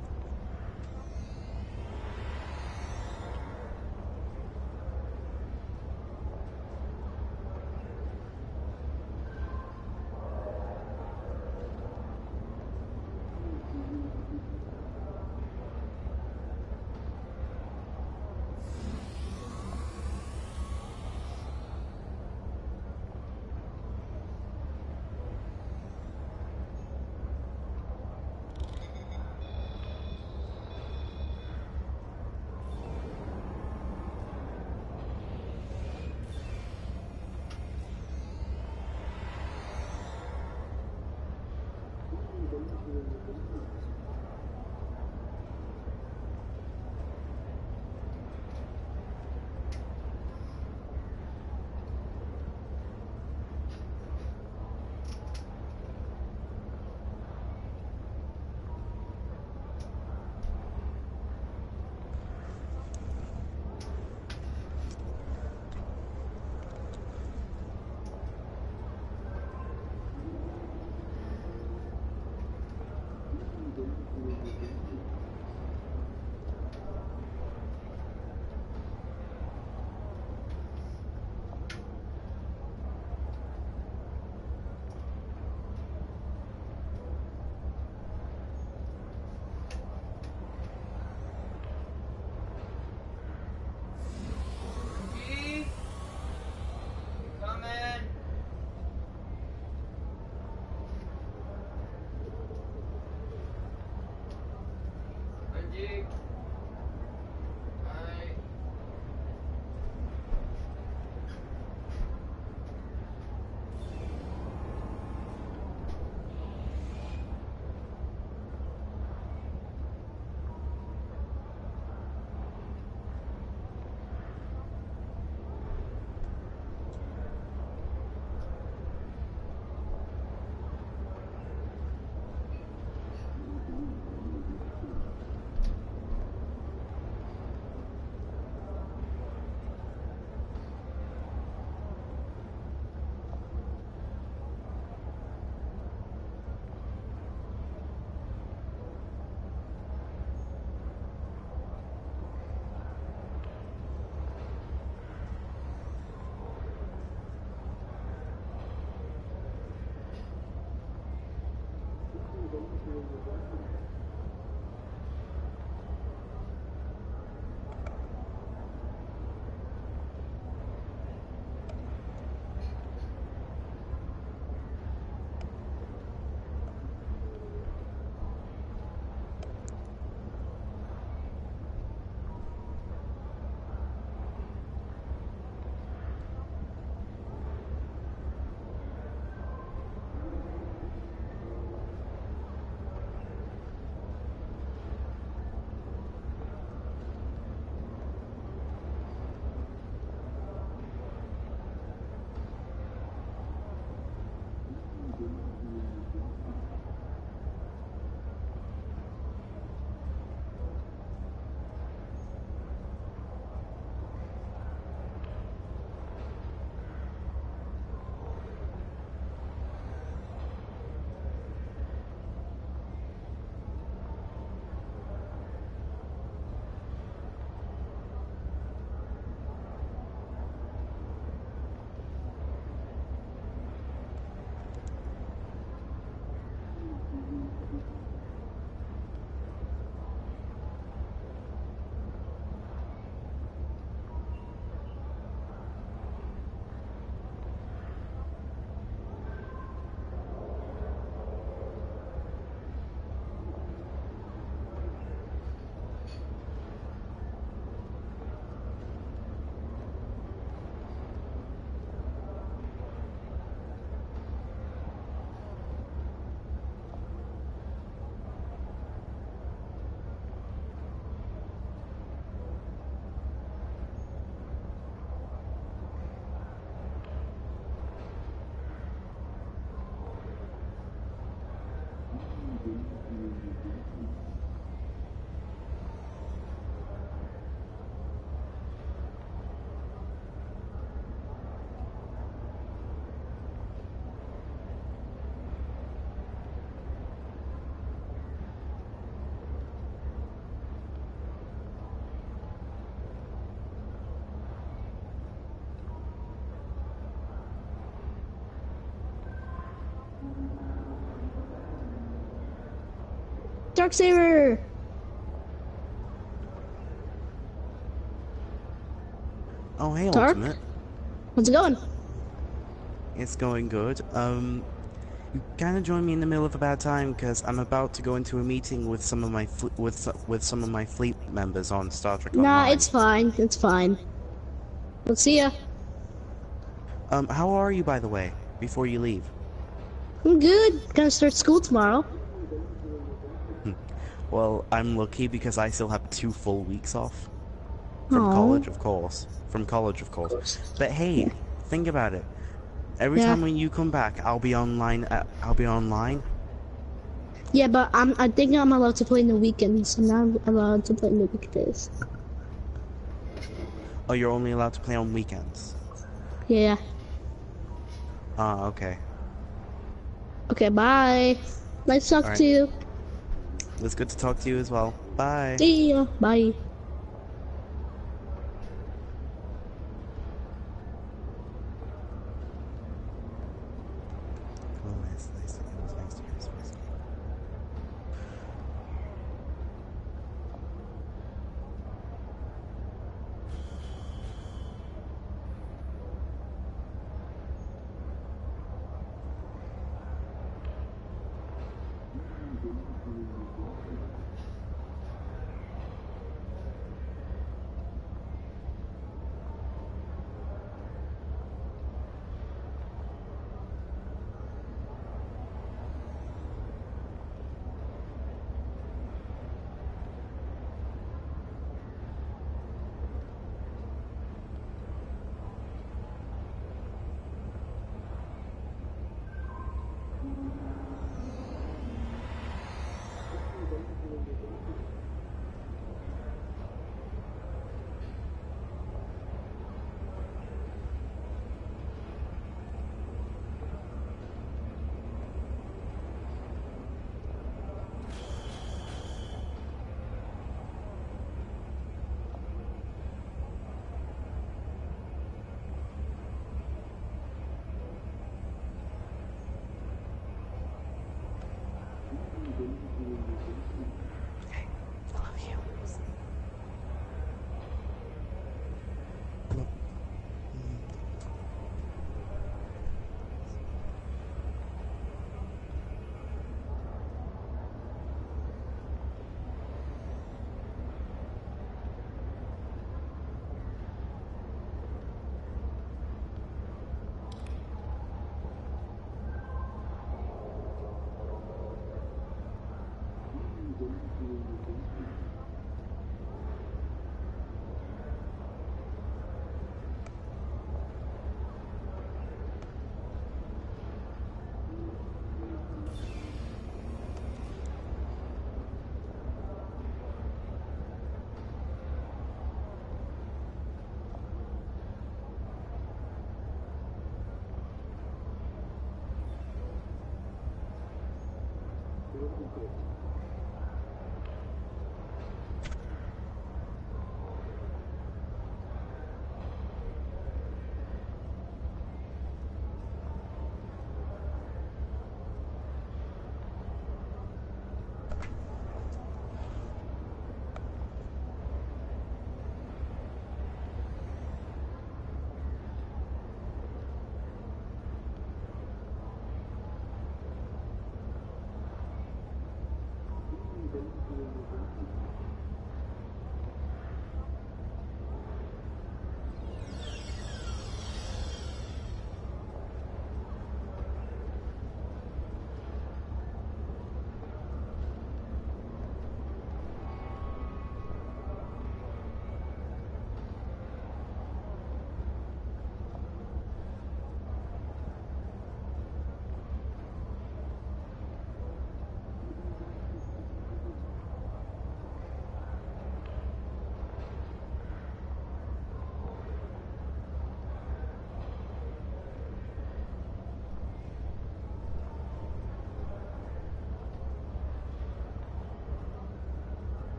Darksaber! Oh, hey, Dark? Ultimate. How's it going? It's going good. You kind of joined me in the middle of a bad time because I'm about to go into a meeting with some of my with some of my fleet members on Startrek Nah, Online. it's fine. It's fine. We'll see ya. How are you, by the way? Before you leave. I'm good. Gonna start school tomorrow. Well, I'm lucky because I still have 2 full weeks off. From Aw. college, of course. From college, of course. But hey, think about it. Every Yeah. time when you come back, I'll be online. I'll be online. Yeah, but I think I'm allowed to play in the weekends. I'm not allowed to play in the weekdays. Oh, you're only allowed to play on weekends. Yeah. Ah, okay. Okay, bye. Nice to talk Alright. to you. It was good to talk to you as well. Bye. See ya. Bye. Oh, nice, nice. It was nice to hear his voice. Hey, I love you. Look.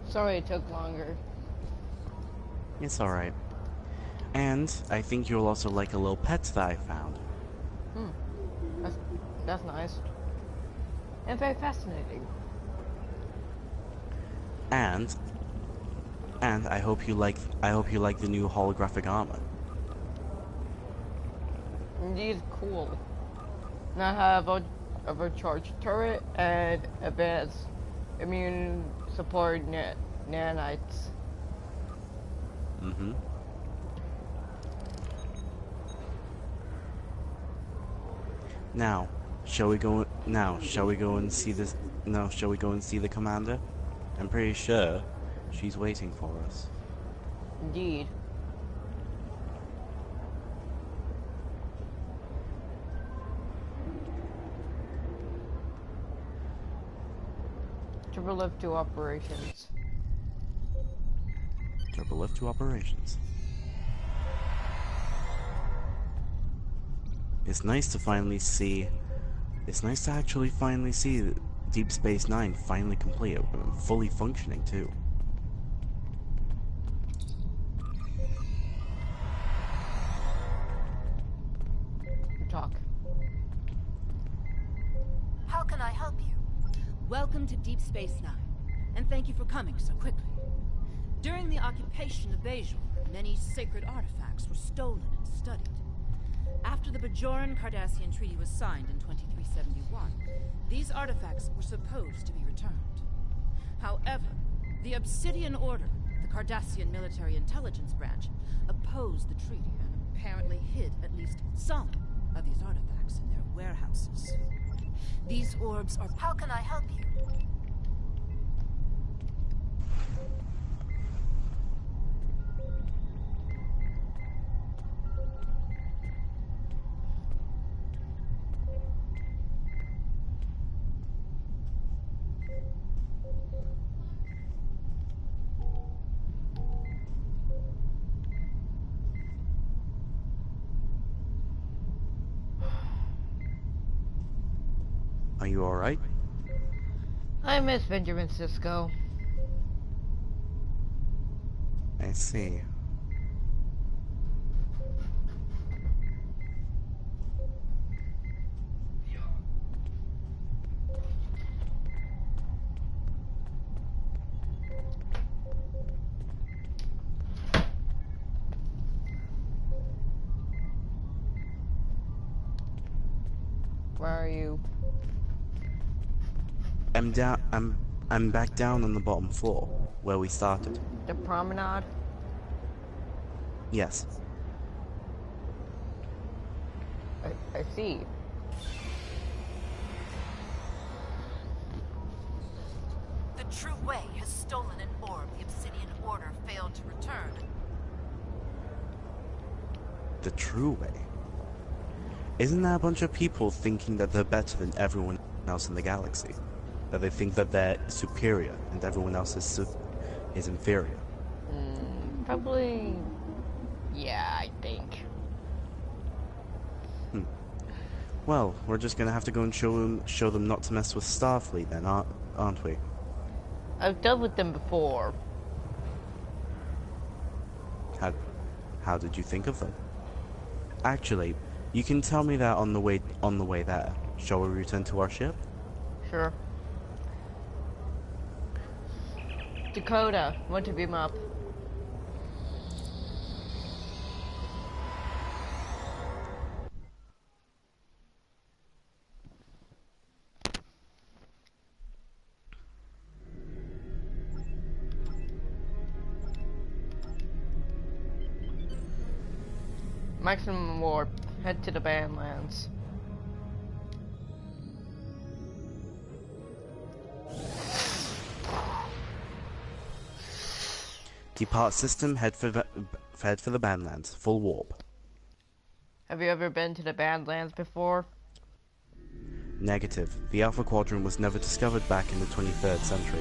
Sorry it took longer. It's alright. And I think you'll also like a little pet that I found. That's nice. And very fascinating. And I hope you like the new holographic armor. Indeed cool. Now have a charge turret and advanced immune support nanites. Mm-hmm. Now, shall we go and see this? No, shall we go and see the commander? I'm pretty sure she's waiting for us. Indeed. Triple lift to operations. Turbo lift to operations. It's nice to finally see. It's nice to actually finally see Deep Space Nine finally complete, fully functioning too. Talk. How can I help you? Welcome to Deep Space Nine, and thank you for coming so quickly. During the occupation of Bajor, many sacred artifacts were stolen and studied. After the Bajoran-Cardassian Treaty was signed in 2371, these artifacts were supposed to be returned. However, the Obsidian Order, the Cardassian military intelligence branch, opposed the treaty and apparently hid at least some of these artifacts in their warehouses. These orbs are... How can I help you? Are you alright? I miss Benjamin Sisko. I see. Where are you? I'm back down on the bottom floor, where we started. The promenade? Yes. I see. The True Way has stolen an orb the Obsidian Order failed to return. The true way. Isn't that a bunch of people thinking that they're better than everyone else in the galaxy? That they think that they're superior and everyone else is inferior? Probably... Yeah, I think. Well, we're just gonna have to go and show them not to mess with Starfleet then, aren't we? I've dealt with them before. How did you think of them? Actually, you can tell me that on the way there. Shall we return to our ship? Sure. Dakota, want to beam up? Maximum warp. Head to the Badlands. Depart system, head for the Badlands. Full warp. Have you ever been to the Badlands before? Negative. The Alpha Quadrant was never discovered back in the 23rd century.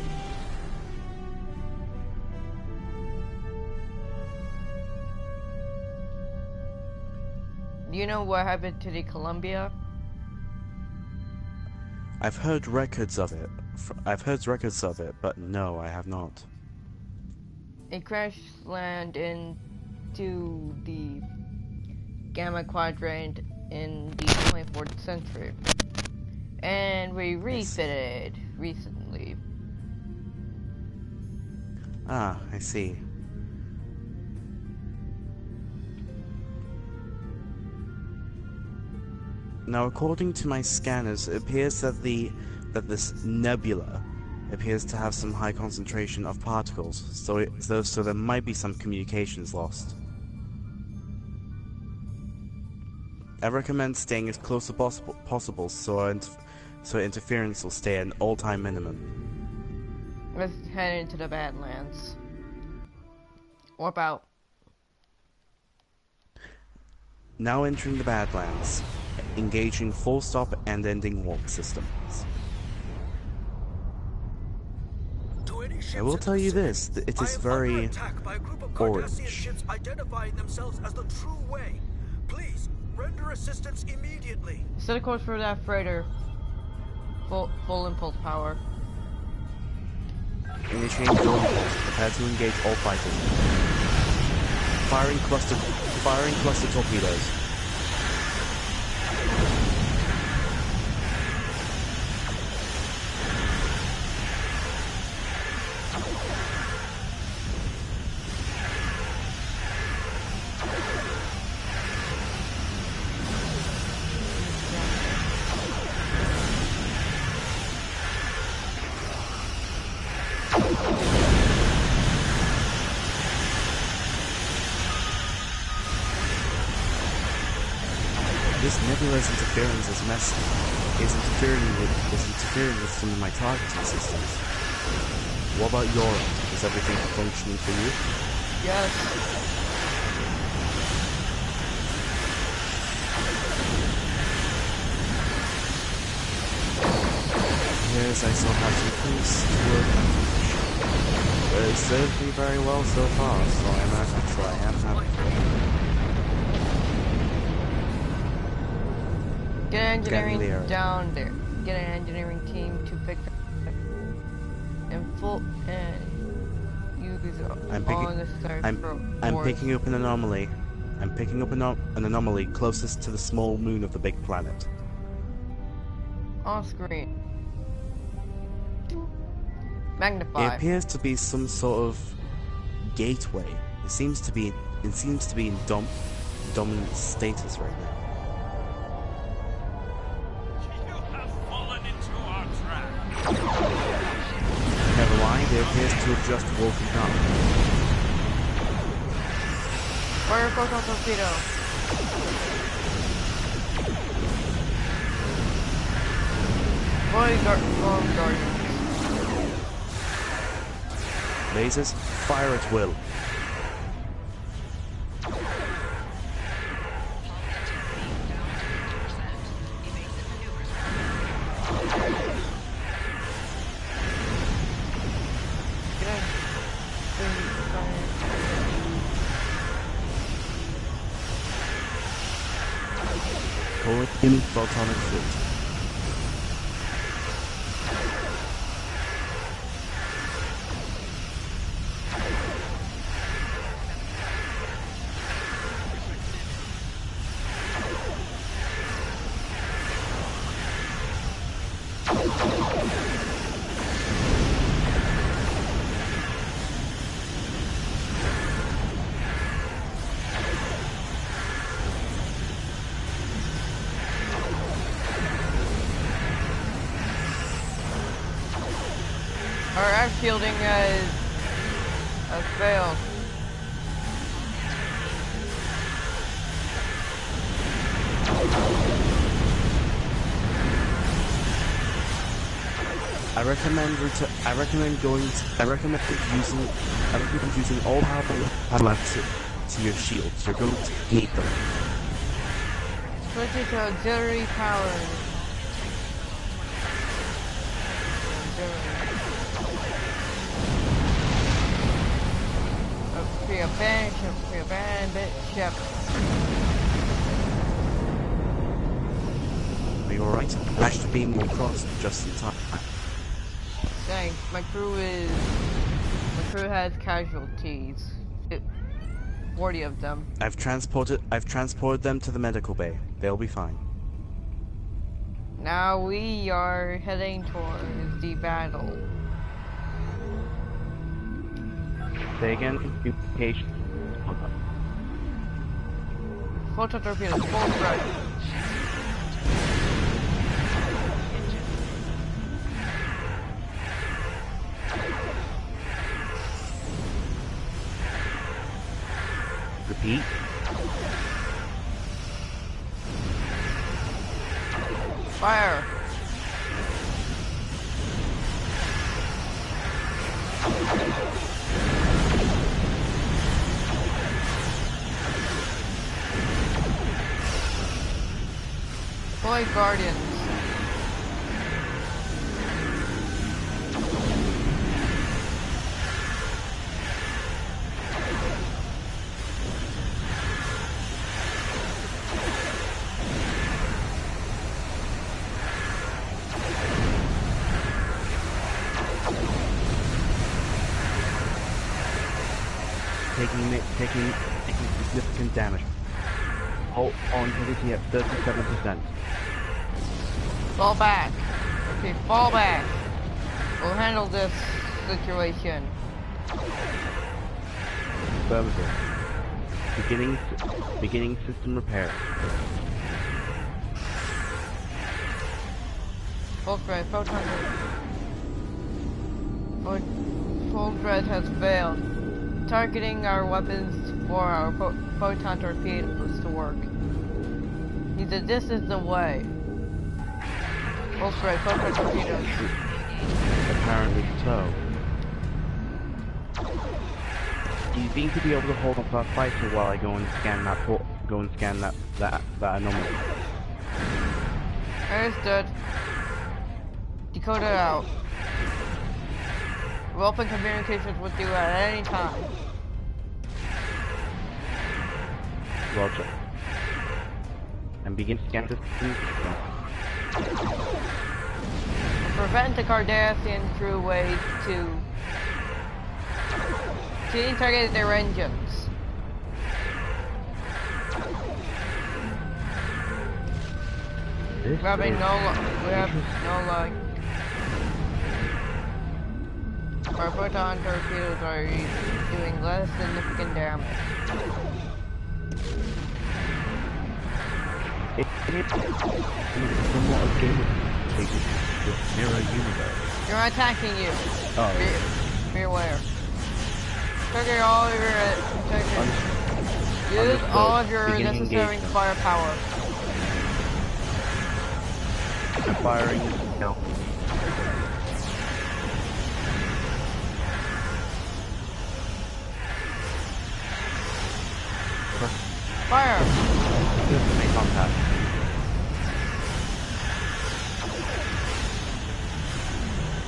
Do you know what happened to the Columbia? I've heard records of it, but no, I have not. It crash landed into the Gamma Quadrant in the 24th century. And we refitted recently. Ah, I see. Now, according to my scanners, it appears that this nebula appears to have some high concentration of particles, so there might be some communications lost. I recommend staying as close as possible so interference will stay at an all-time minimum. Let's head into the Badlands. Warp out. Now entering the Badlands. Engaging full stop and ending warp systems. I will tell you this, it is very orange. Ships identifying themselves as the true way. Please render assistance immediately. Set a course for that freighter. Full impulse power. Initiating full impulse. Prepare to engage all fighters. Firing cluster torpedoes. This nebula's interference is interfering with some of my targeting systems. What about your end? Is everything functioning for you? Yes. Yes, I still have some things to work on. But it served me very well so far, so I am happy. Get engineering down there. Get an engineering team to pick up and use all necessary I'm picking up an anomaly. I'm picking up an anomaly closest to the small moon of the big planet. On screen. Magnify. It appears to be some sort of gateway. It seems to be in dominant status right now. Never mind, it appears to have just woken up. Fire photon torpedo. Guardians. Lasers, fire at will. In photonic field. shielding has failed. I recommend using all power left to your shields. You're going to need them. Switch it to auxiliary power. Abandoned ship. Are you alright? I managed to beam more across just in time. Thanks. My crew has casualties. 40 of them. I've transported them to the medical bay. They'll be fine. Now we are heading towards the battle. Say again, duplication. Photon torpedoes, full strike. Repeat. Fire. Boy Guardians. Taking significant damage. Hold on to at 37%. Fall back. Okay, fall back. We'll handle this situation. Affirmative. Beginning system repair. Full thread, full thread has failed. Targeting our weapons for our photon torpedoes to work. He said this is the way. Full thread, photon torpedoes. Apparently so. You seem to be able to hold on for a fighter while I go and scan that anomaly. Understood. Decoder out. We'll open communications with you at any time. Roger. And begin scan systems. Prevent the Cardassian crewways to target their engines. We have no luck. Our photon torpedoes are doing less significant damage. It's somewhat a game of this mirror universe. They're attacking you. Oh. Be aware. Target all of your use all of your necessary firepower. I'm firing now. Fire! Just make contact.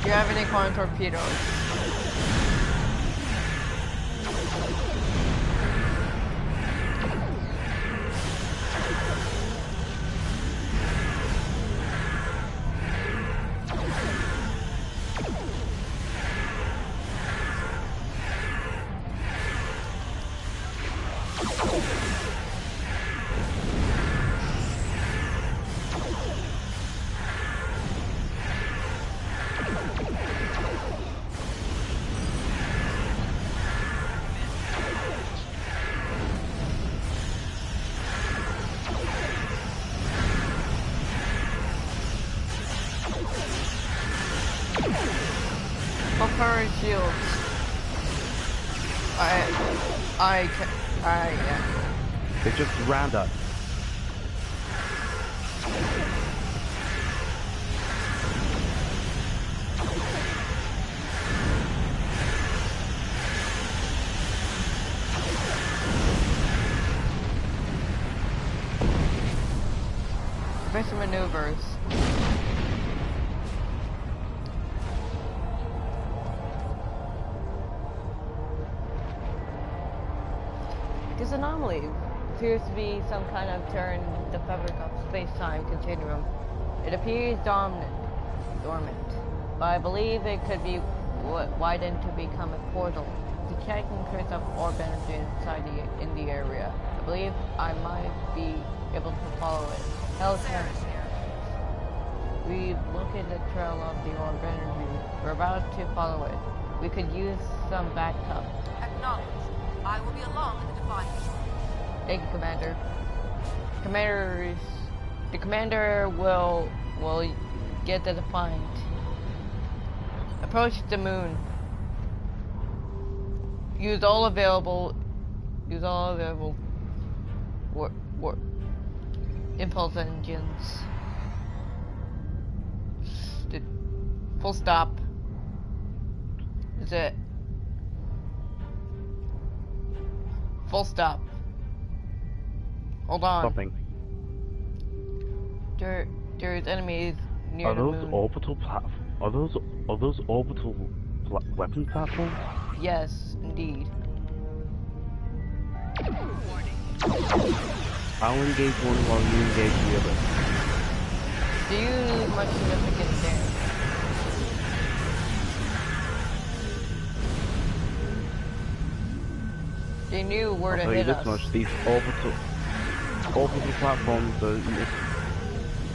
Do you have any quantum torpedoes? shields. Yeah. They just rammed us. Special maneuvers. This anomaly appears to be some kind of turn in the fabric of space-time continuum. It appears dormant, but I believe it could be widened to become a portal. Detecting trace of orb energy inside in the area. I believe I might be able to follow it. Hellcat. We've located the trail of the orb energy. We're about to follow it. We could use some backup. Acknowledged. I will be along in the device. Thank you, Commander. The commander will get the Defiant. Approach the moon. Use all available impulse engines. Full stop. Is it? Full stop. Hold on. Stopping. There's enemies near the moon. Are those orbital weapon platforms? Yes, indeed. I'll engage one while you engage the other. Do you lose much significance there? They knew where to hit us. Much, these orbital platforms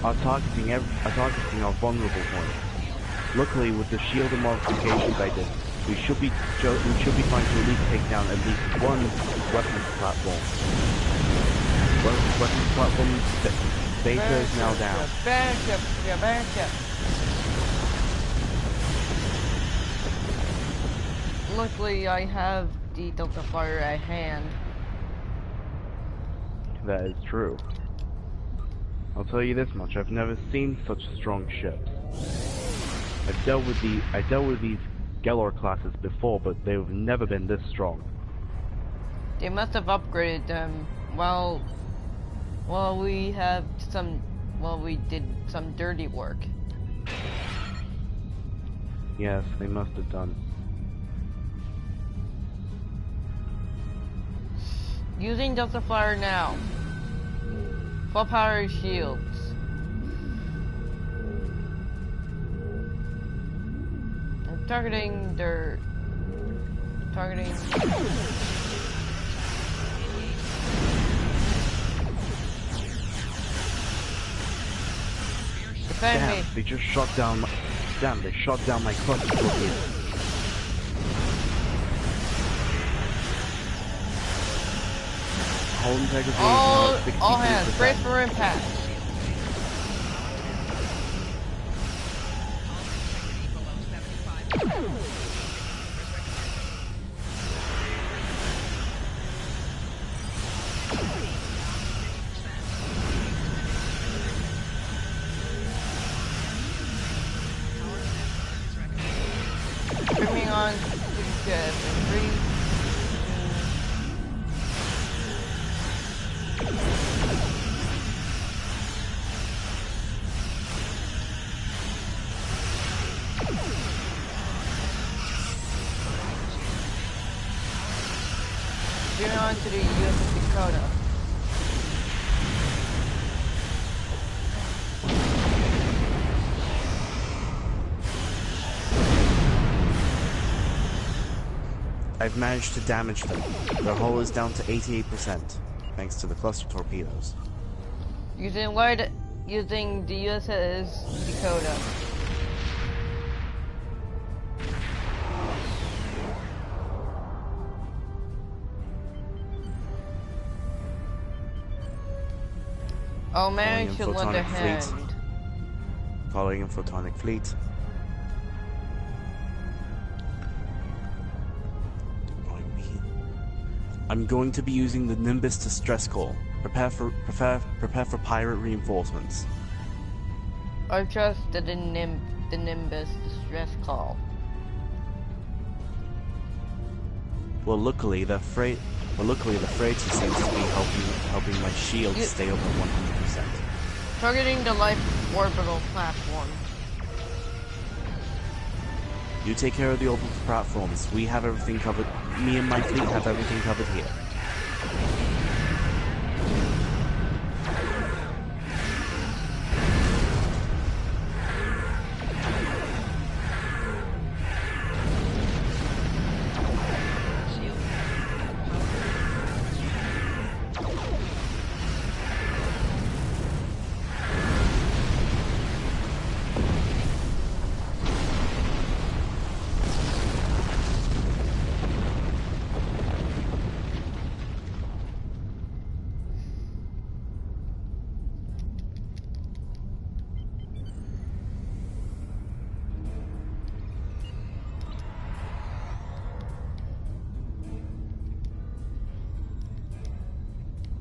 are targeting our vulnerable points. Luckily, with the shield modifications I did, we should be fine to at least take down at least one weapons platform. Weapons platform beta is now down. Battleship. Luckily, I have the Delta Flyer at hand. That is true. I'll tell you this much: I've never seen such strong ships. I've dealt with these Gelor classes before, but they've never been this strong. They must have upgraded them while we did some dirty work. Yes, they must have done. Using Delta Flyer now. Full power shields. I'm targeting. Defend me. They just shot down my... Damn, they shot down my cluster torpedo. Hull integrity all hands, brace for impact. Bring on to 3. Bring on to the USS Dakota. I've managed to damage them. Their hull is down to 88%, thanks to the cluster torpedoes. Using the USS Dakota. I'll manage to lend a hand. Following a photonic fleet. I'm going to be using the Nimbus distress call. Prepare for pirate reinforcements. I trusted the Nimbus distress call. Well, luckily the freighter seems to be helping my shield stay up at 100%. Targeting the life orbital platform. You take care of the orbital platforms. We have everything covered. Me and my fleet have everything covered here.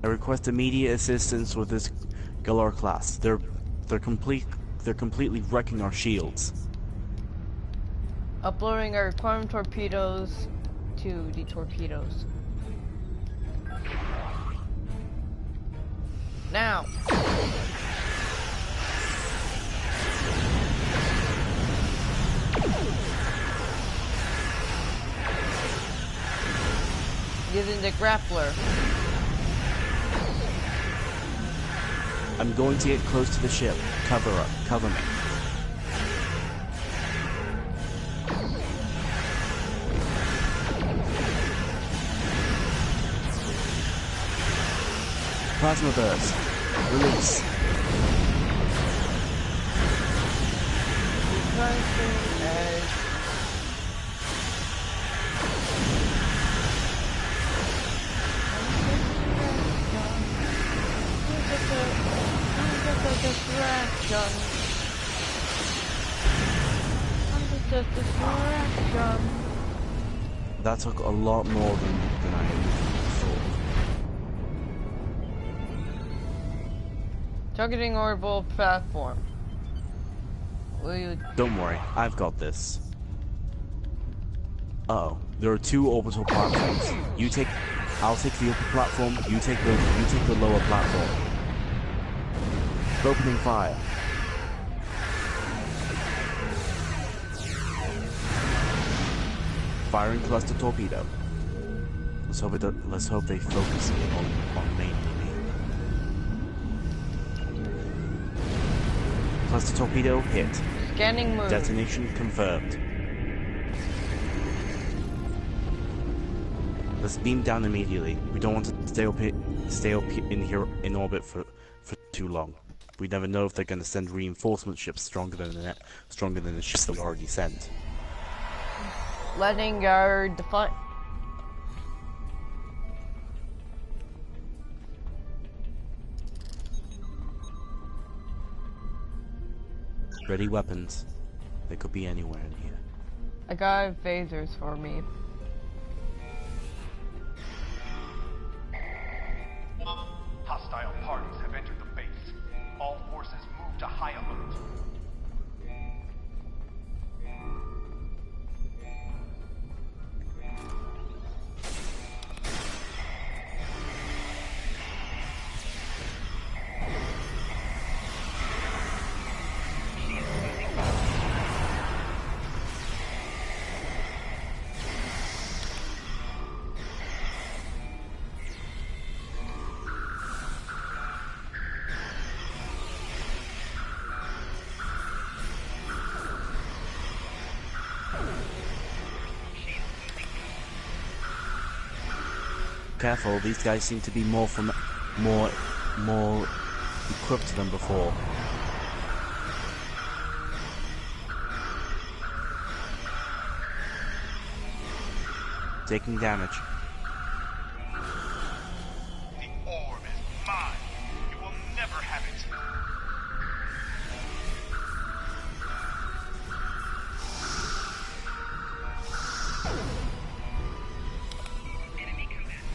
I request immediate assistance with this Galar class. They're completely wrecking our shields. Uploading our quantum torpedoes to the torpedoes. Now. Using the grappler. I'm going to get close to the ship. Cover me. Plasma burst. Release. That took a lot more than I thought. Targeting orbital platform. Don't worry, I've got this. Uh-oh, there are two orbital platforms. I'll take the upper platform. You take the lower platform. Opening fire. Firing cluster torpedo. Let's hope they focus on mainly me. Cluster torpedo hit. Scanning mode. Detonation confirmed. Let's beam down immediately. We don't want to stay up in here in orbit for too long. We never know if they're going to send reinforcement ships stronger than the ships that we already sent. Letting our define. Ready weapons. They could be anywhere in here. I got phasers for me. Hostile parties have entered the base. All forces move to high alert. Careful, these guys seem to be more equipped than before. Taking damage. The orb is mine. You will never have it. Enemy command.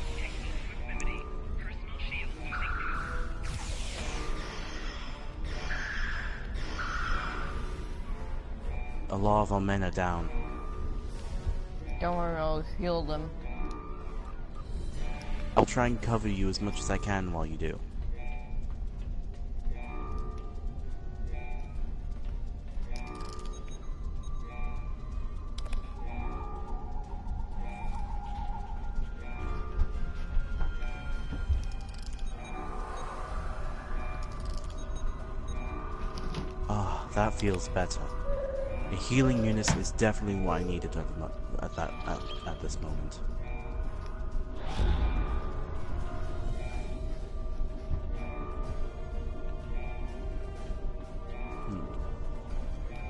a lot of our men are down. Don't worry, I'll heal them. I'll try and cover you as much as I can while you do. Ah, that feels better. A healing unit is definitely what I needed at this moment.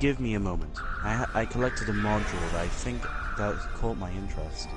Give me a moment. I collected a module that I think that caught my interest.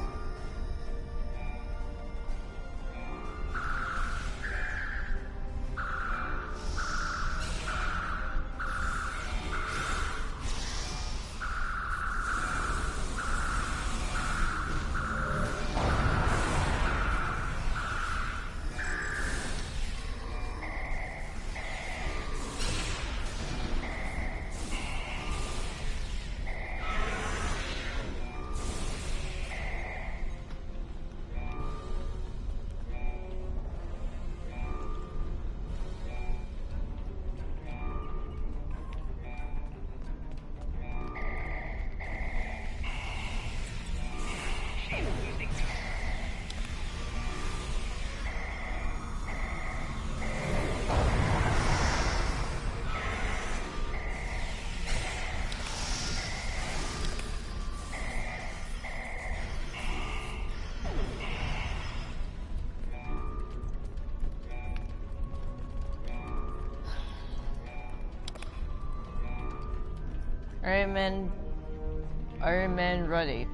Iron Man ready.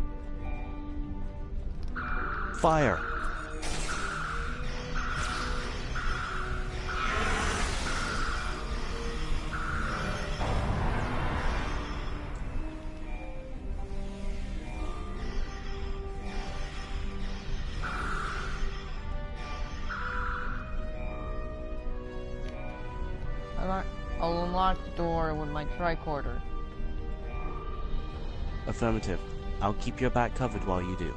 Fire! I'll unlock the door with my tricorder. Affirmative. I'll keep your back covered while you do.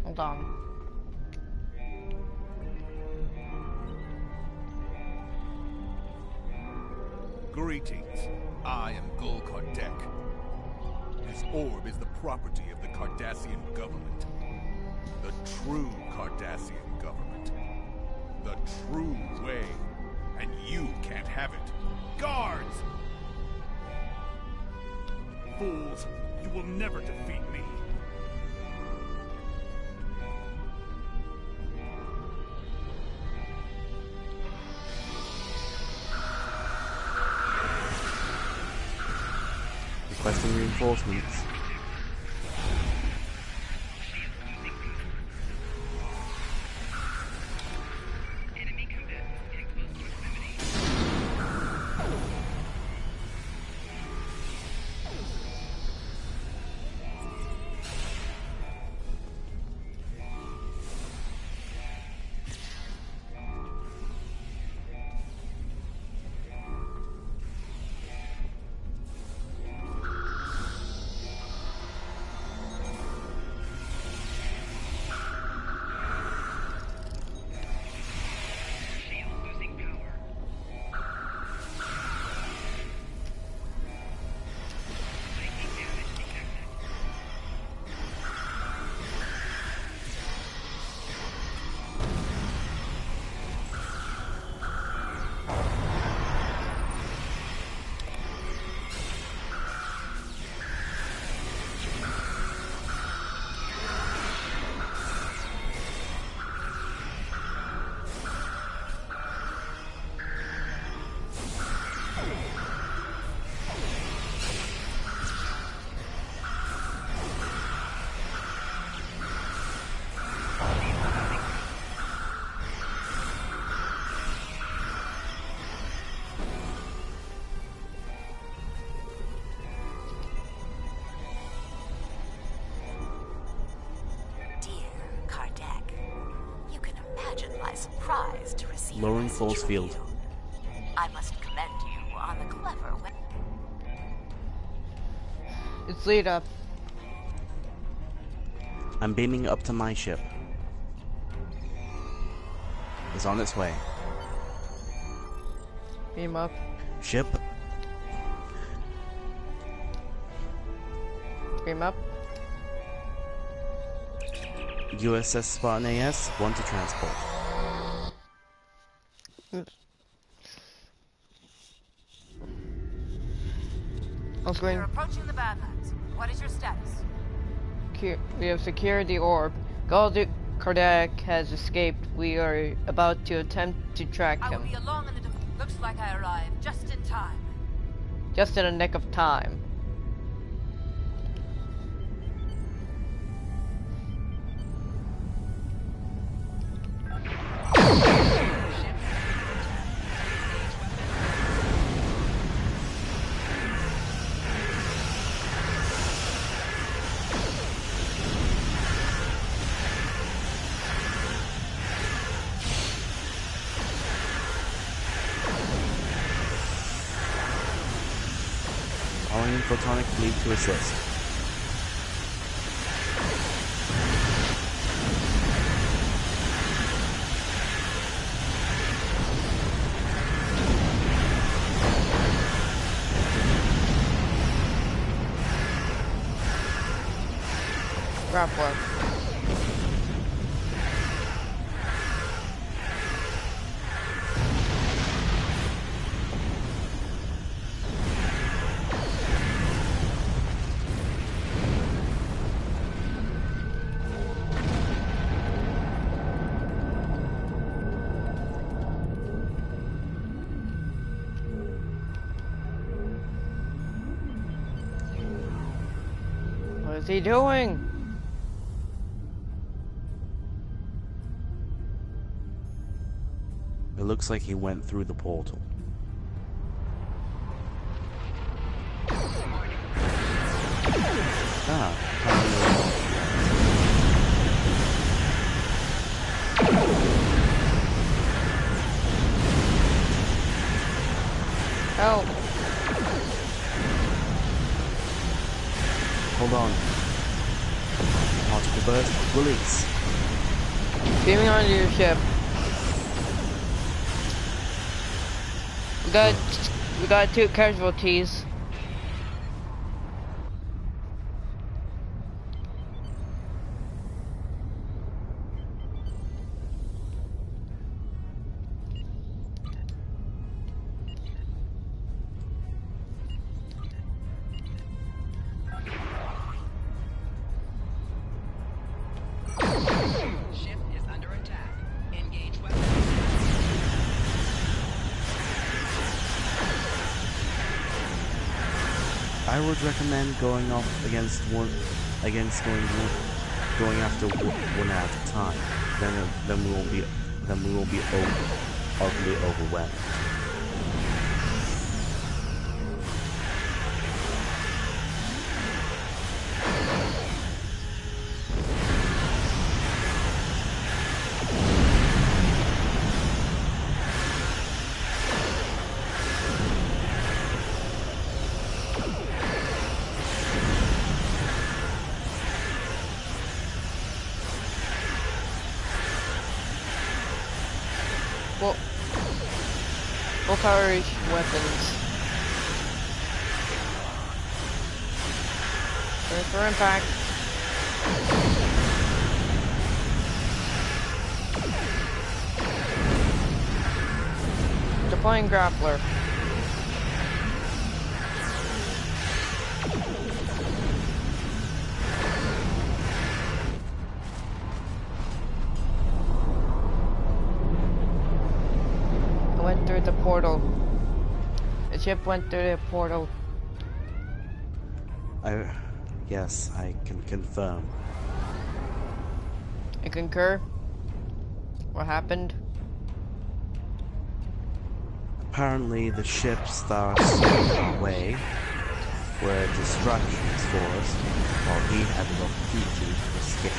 Hold on. Greetings. I am Gul Kardec. This orb is the property of the Cardassian government. The true Cardassian government. The true way. And you can't have it. Guards! Fools, you will never defeat me. Requesting reinforcements. surprised to receive a Lowering message force from field. you. I must commend you on the clever way. It's Lita. I'm beaming up to my ship. It's on its way. Beam up. Ship. Beam up. USS Spartan AS, 1 to transport. We're approaching the Badlands. What is your status? We have secured the orb. Galdic Kardak has escaped. We are about to attempt to track I will him. be along in the... Looks like I arrived just in time. Just in the nick of time. Calling in photonic fleet to assist. Grappler. What is he doing? It looks like he went through the portal. Help. Hold on. Particle burst, release. Beaming onto your ship. We got 2 casualties. Ship is under attack. Engage weapons. I would recommend going off against going after one at a time. Then we will be utterly overwhelmed. Full coverage weapons. Ready for impact. Deploying grappler. Through the portal. The ship went through the portal. Yes, I can confirm. I concur. What happened? Apparently the ships that are sailing our way were distractions for us while he had an opportunity to escape.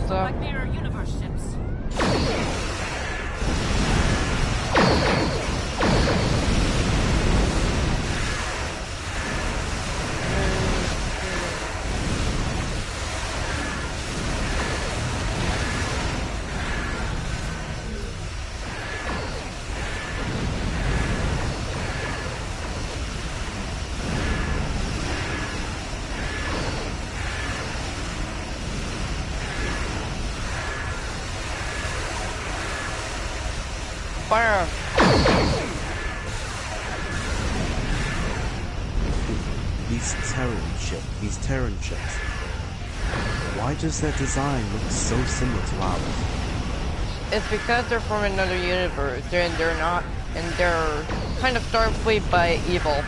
those up. like mirror universe ships. Fire! These Terran ships. Why does their design look so similar to ours? It's because they're from another universe, and they're not, and they're kind of Starfleet by evil.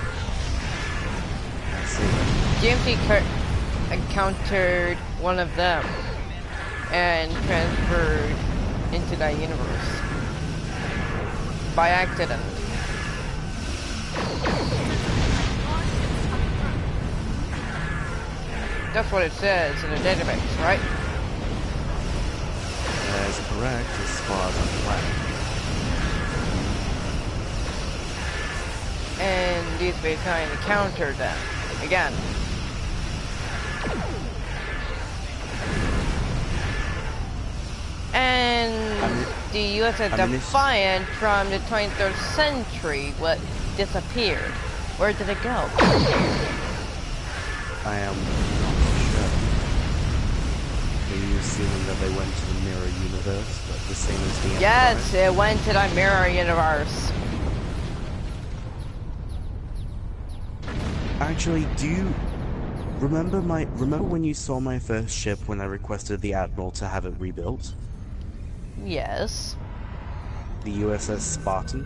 I see. GMT encountered one of them and transferred into that universe by accident. That's what it says in the database, right? That is correct as far as I'm aware. And these basically encountered them again. And the USS Defiant from the 23rd century disappeared. Where did it go? I am not sure. Are you assuming that they went to the mirror universe, like the same as the Yes, it went to the mirror universe. Actually, do you remember when you saw my first ship when I requested the Admiral to have it rebuilt? Yes. The USS Spartan?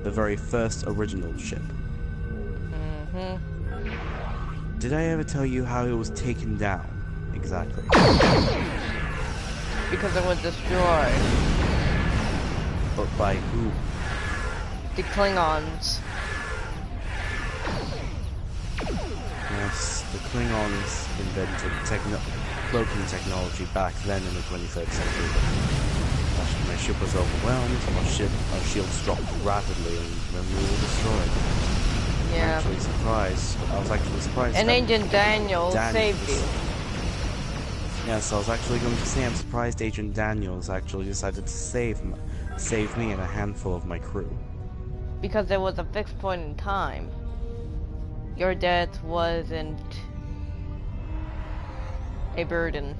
The very first original ship. Mm-hmm. Did I ever tell you how it was taken down? Exactly. Because it was destroyed. But by who? The Klingons. Yes, the Klingons invented cloaking technology back then in the 23rd century. After my ship was overwhelmed, our shields dropped rapidly and then we were destroyed. Yeah. I was actually surprised. And Agent Daniels saved you. Yes, I was actually going to say I'm surprised Agent Daniels actually decided to save me and a handful of my crew. Because there was a fixed point in time. Your death wasn't a burden.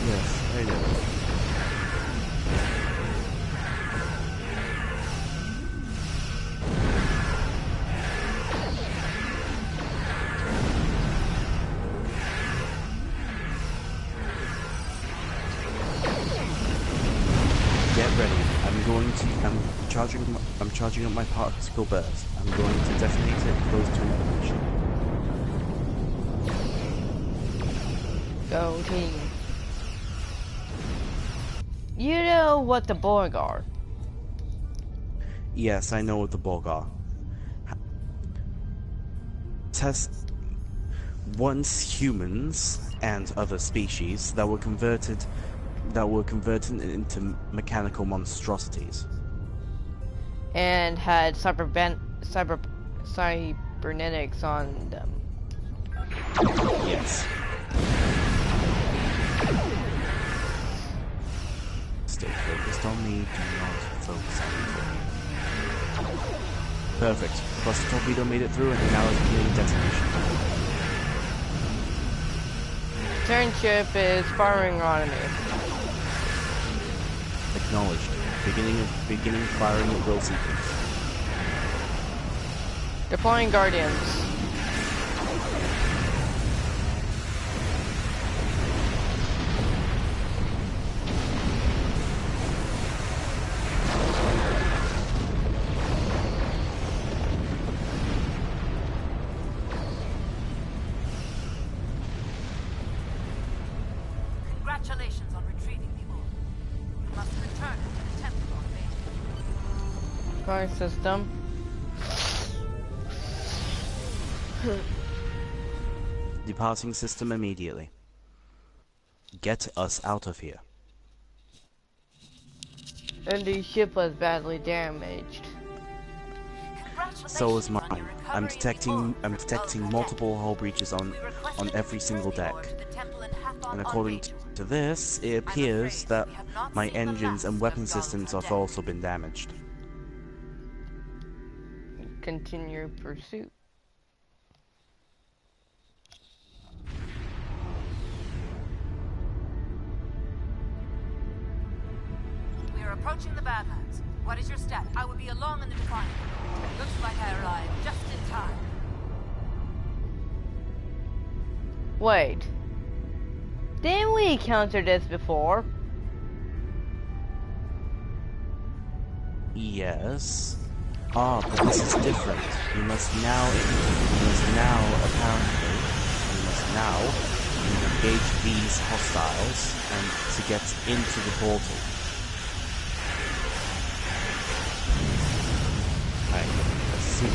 Yes, I know. Get ready. I'm charging up my particle burst. I'm going to detonate it close to an edge. Go team. You know what the Borg are? Yes, I know what the Borg are. Once humans and other species that were converted into mechanical monstrosities. And had cybernetics on them. Yes. Stay focused on me, do not focus on me. Perfect. Cluster torpedo made it through and now it's beginning detonation. Turn ship is firing on me. Acknowledged. Beginning firing at will sequence. Deploying Guardians. Congratulations on retrieving the orb. You must return it to the temple on Base. Guard system. Departing system immediately. Get us out of here. And the ship was badly damaged. So is mine. I'm detecting multiple hull breaches on every single deck. And according to this, it appears that my engines and weapon systems have also been damaged. Continue pursuit. We are approaching the Badlands. What is your stat? I will be along in the Defiant. Looks like I arrived just in time. Wait. Didn't we encounter this before? Yes. Ah, but this is different. We must now engage these hostiles and to get into the portal. Right, let's see.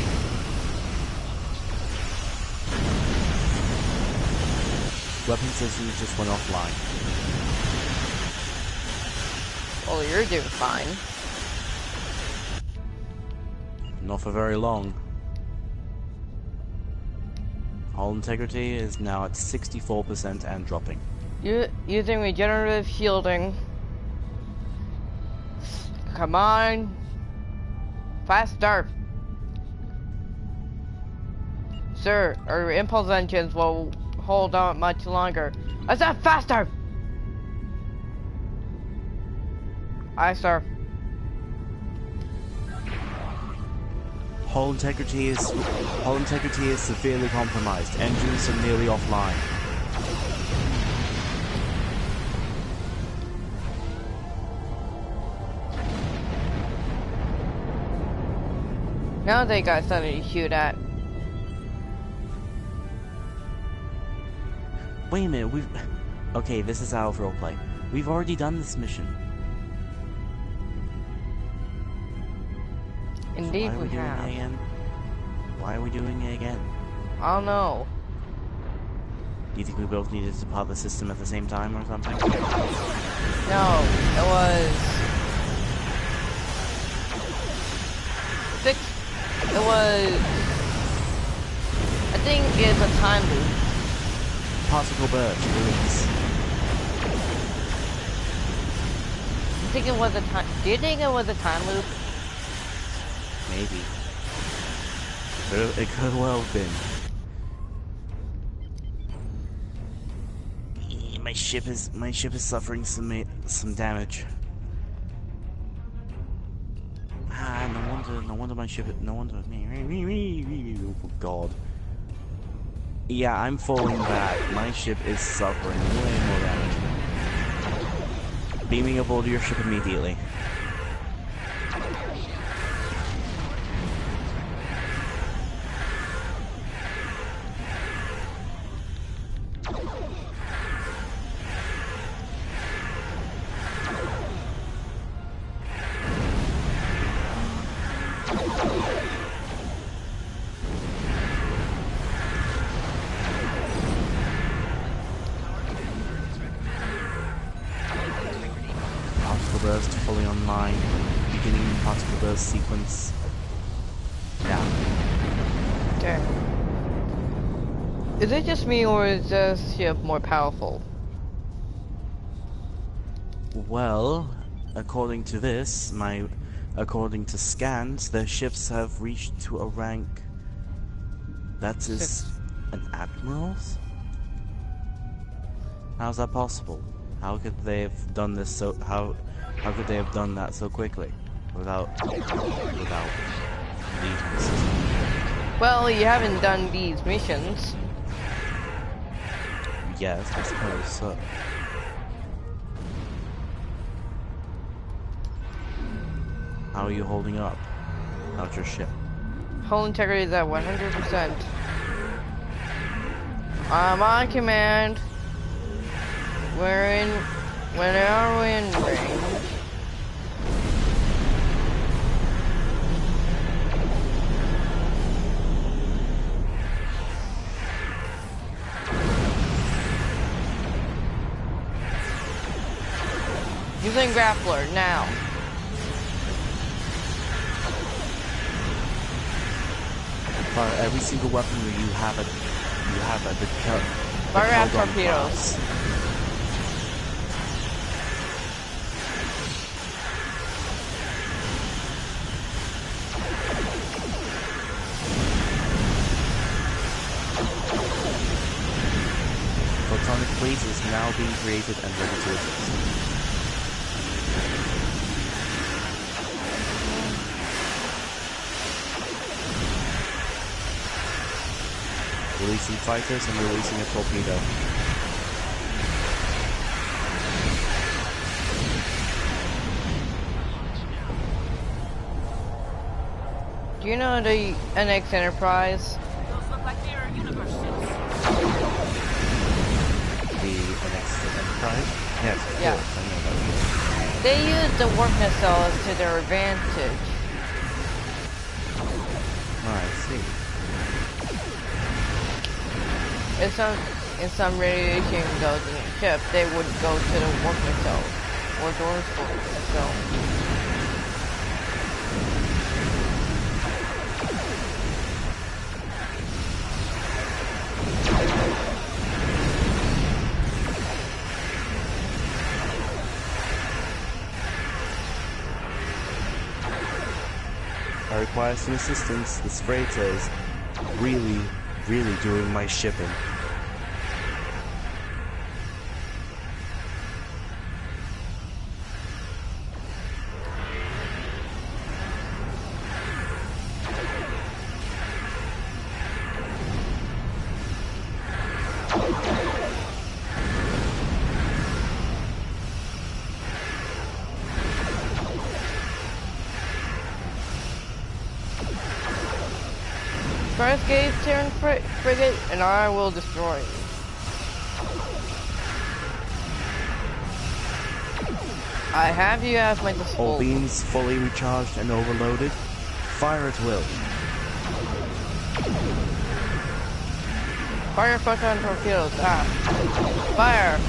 Weapon systems just went offline. Well, you're doing fine. Not for very long. Hull integrity is now at 64% and dropping. Using regenerative shielding. Come on. Faster. Sir, our impulse engines will hold on much longer. I said faster! Aye, sir. Hull integrity is severely compromised. Engines are nearly offline. Now they got something to shoot at. Wait a minute, okay, this is our roleplay. We've already done this mission. Indeed, so we have. Why are we doing it again? I don't know. Do you think we both needed to depart the system at the same time or something? No, it was... It was... I think it's a time loop. Particle burst, release. You think it was a time... Do you think it was a time loop? Maybe. It could well have been. My ship is suffering some damage. Ah, no wonder my ship. No wonder. Oh God. Yeah, I'm falling back. My ship is suffering way more damage. Beaming aboard your ship immediately. Burst fully online. Beginning particle burst sequence now. Okay. Is it just me, or is this ship more powerful? Well, according to this, according to scans, their ships have reached to a rank that is an admiral's. How's that possible? How could they have done this so? How could they have done that so quickly, without leaving the system? Well, you haven't done these missions. Yes, I suppose so. How are you holding up? How's your ship? Hull integrity is at 100%. I'm on command. When are we in range? using grappler now. For every single weapon you have at the Fire at Keldon torpedoes. class. Photonic Blaze is now being created and ready to assist. Releasing fighters and releasing a torpedo. Do you know the NX Enterprise? Those look like mirror universe ships. The NX Enterprise? Yes, of Yeah. course, I know that. They use the warp missiles to their advantage. Oh, I see. If some radiation goes in the ship, they would go to the warp missile or doors missile. I require some assistance. This freighter is really doing my shipping. First gauge Terran frigate, and I will destroy you. I have you as my disposal. All beams fully recharged and overloaded. Fire at will. Fire photon torpedoes. Fire!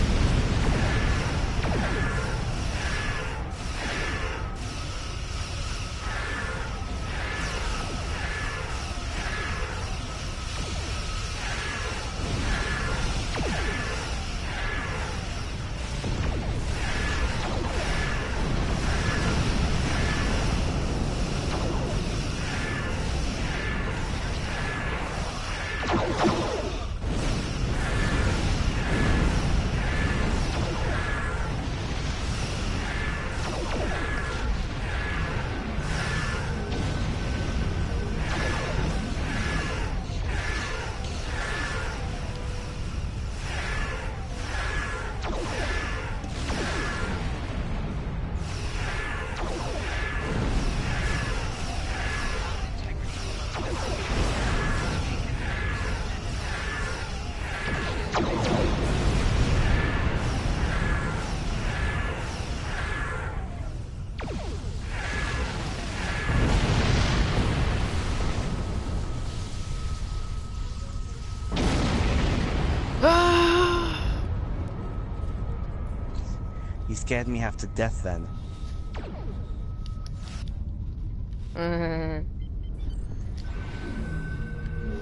You scared me half to death then.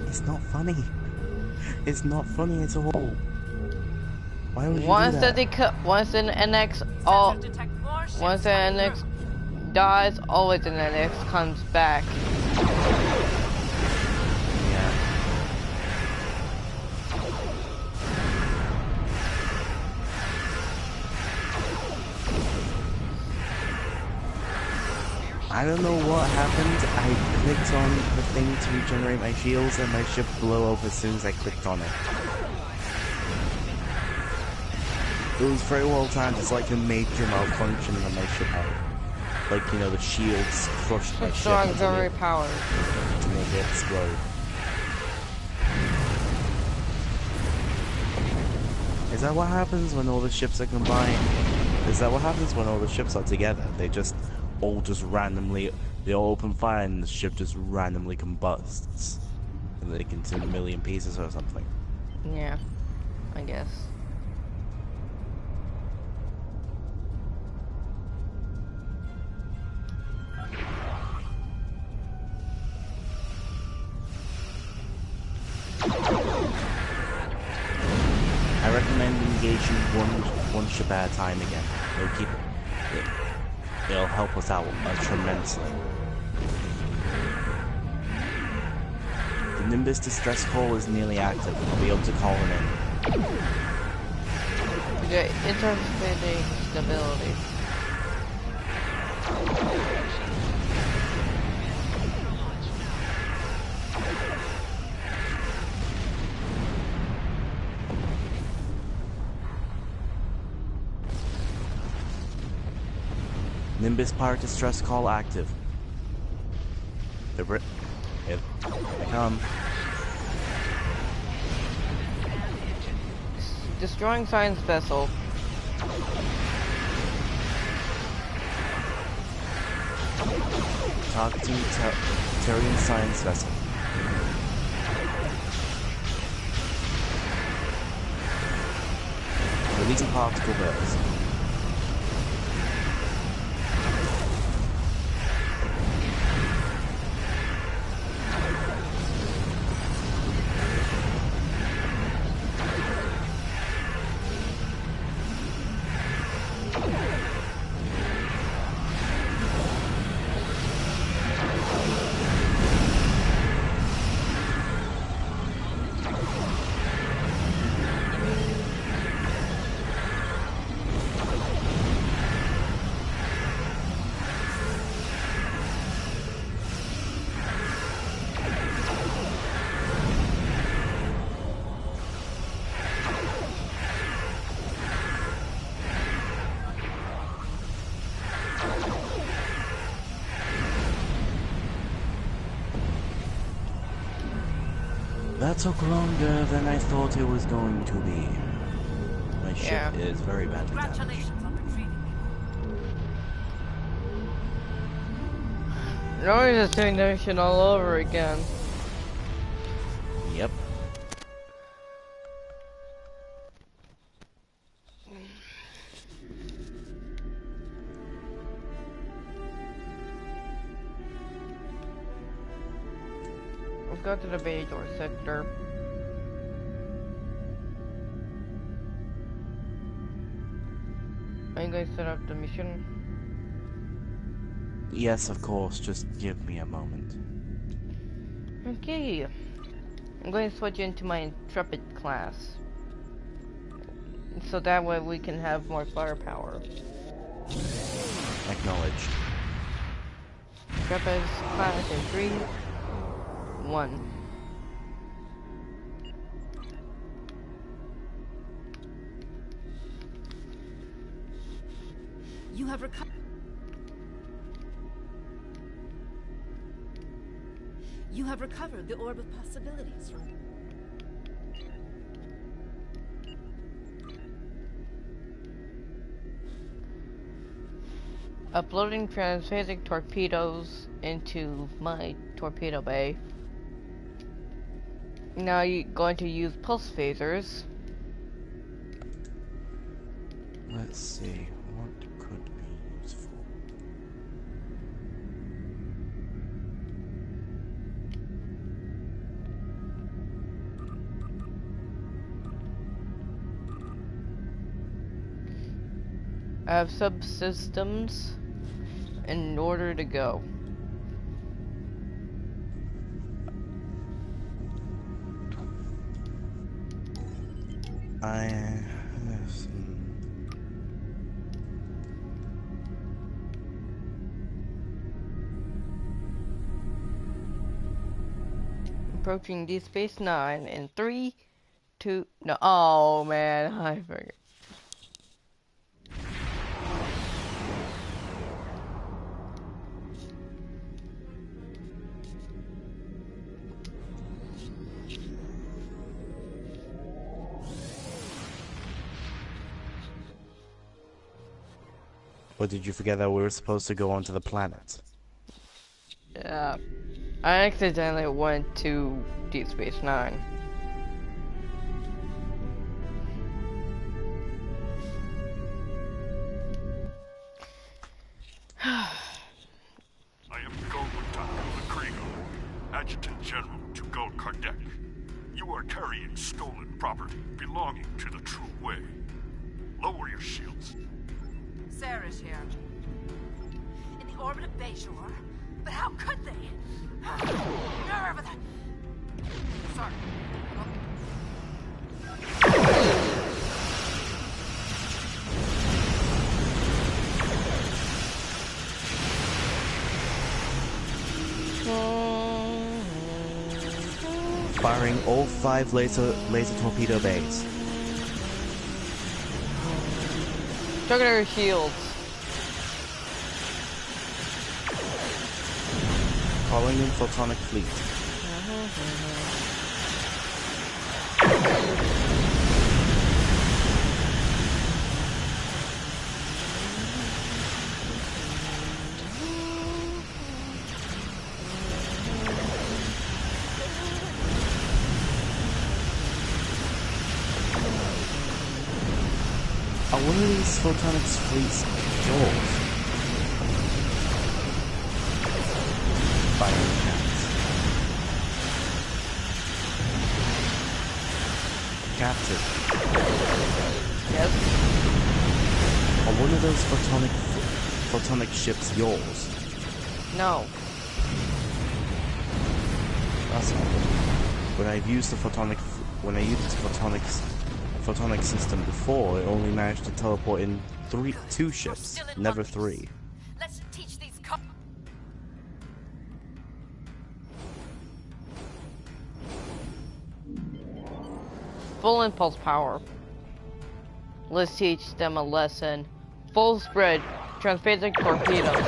It's not funny. It's not funny at all. Why would you Once do that? once an NX once an NX dies, always an NX comes back. Yeah. I don't know what happened. I clicked on the thing to regenerate my shields and my ship blew up as soon as I clicked on it. It was very well timed. It's like a major malfunction on my ship had. Like, you know, the shields crushed my ship Auxiliary power to make it explode. Is that what happens when all the ships are combined? Is that what happens when all the ships are together? They randomly, they all open fire and the ship just randomly combusts. And they can turn a million pieces or something. Yeah, I guess. station one ship at a time again. It'll help us out tremendously. The Nimbus distress call is nearly active. I'll be able to call him in. Okay, interfacing stability. Nimbus pirate distress call active. Here they come. Destroying science vessel. Targeting Terrian science vessel. Releasing particle burst. That took longer than I thought it was going to be. My ship is very badly damaged. Congratulations on retrieving me. Noise technician all over again. Yep. Let's go to the Bajor sector. Are you going to set up the mission? Yes, of course. Just give me a moment. Okay. I'm going to switch into my Intrepid class. So that way we can have more firepower. Acknowledged. Intrepid class in 3, 1. You have recovered. You have recovered the orb of possibilities from. Uploading transphasic torpedoes into my torpedo bay. Now you're going to use pulse phasers. Let's see, what could be useful? I have subsystems in order to go. Approaching Deep Space Nine in 3, 2, no, oh man, I forgot. Or did you forget that we were supposed to go onto the planet? Yeah. I accidentally went to Deep Space Nine. I am Krieger, Adjutant General to Kardec. You are carrying stolen property belonging to the True Way. Lower your shields. Sarah's here. In the orbit of Bajor. But how could they? Sorry. Firing all 5 laser torpedo bays. Trigger shields. Calling in photonic fleet. Are one of these photonics fleets yours? By any chance? Captain. Yes? Are one of those photonic ships yours? No. That's not good. When I've used the photonic system before, it only managed to teleport in 2 ships, never 3. Let's teach these Full impulse power. Let's teach them a lesson. Full spread. Transphasic torpedoes.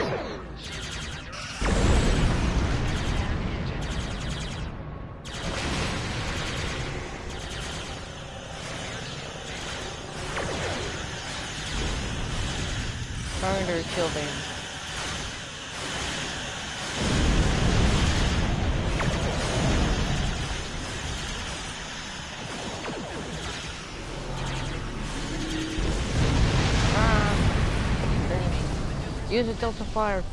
Targeter shielding. Use a Delta Flyer.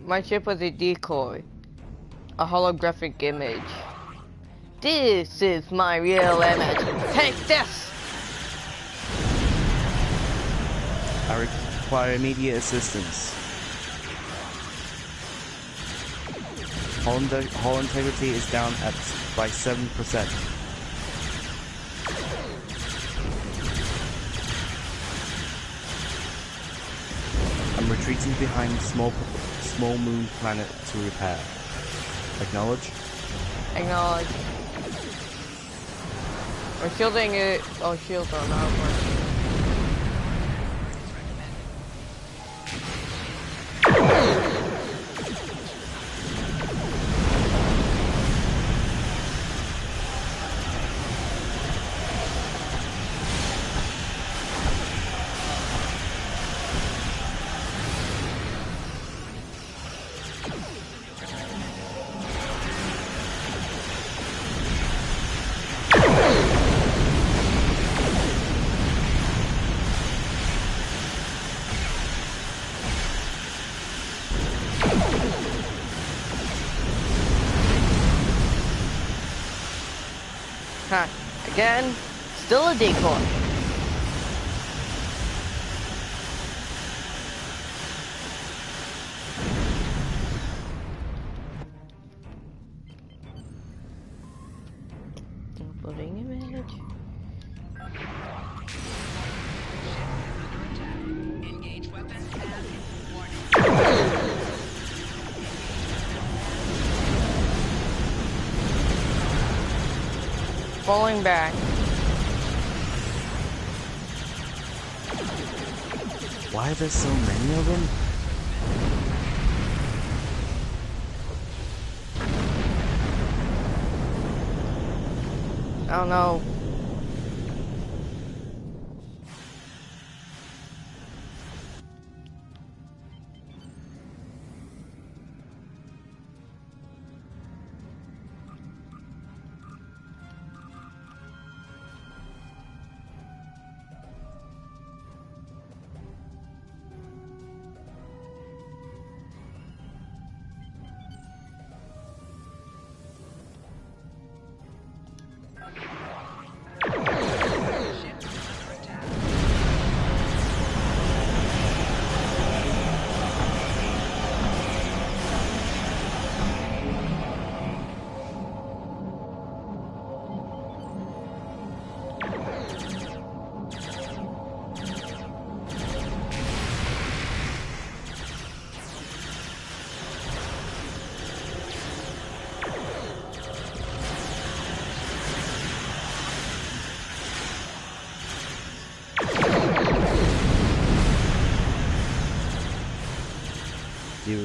My ship was a decoy. A holographic image. This is my real image. Take this! I require immediate assistance. Hull integrity is down by 7%. I'm retreating behind small moon planet to repair. Acknowledge? Acknowledge. We're shielding it. Oh, shields are not working. Huh. Again, still a decoy. Uploading image. Engage weapons and warning. Falling back. Why are there so many of them? I don't know.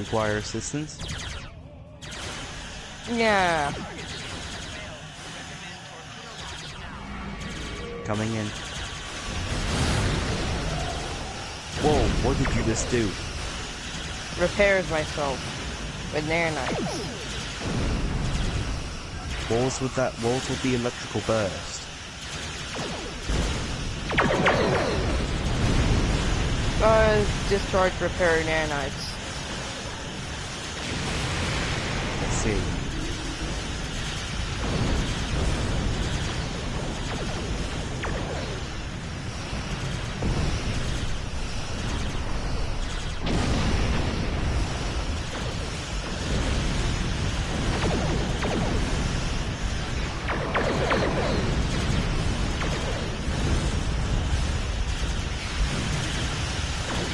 require assistance? Yeah. Coming in. Whoa, what did you just do? Repairs myself with nanites. What was with that? What was with the electrical burst? Discharge repair nanites. Let's see.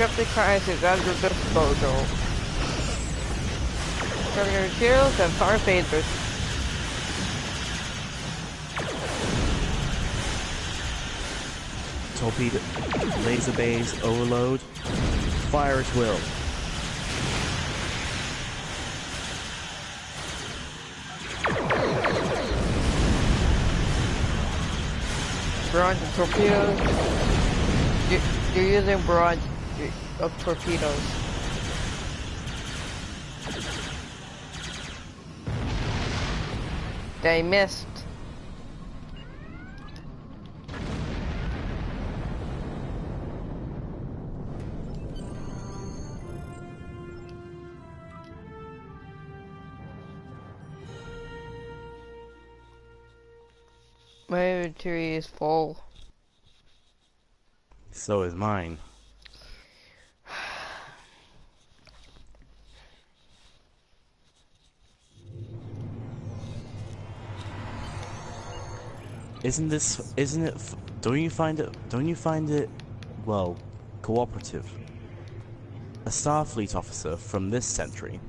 Cryptocurrency is at your disposal. Terminal materials and fire phasers. Torpedo, laser bays, overload, fire at will. Barrage of torpedoes. You're using barrage of torpedoes. They missed. My inventory is full. So is mine. Isn't it, don't you find it, well, cooperative? A Starfleet officer from this century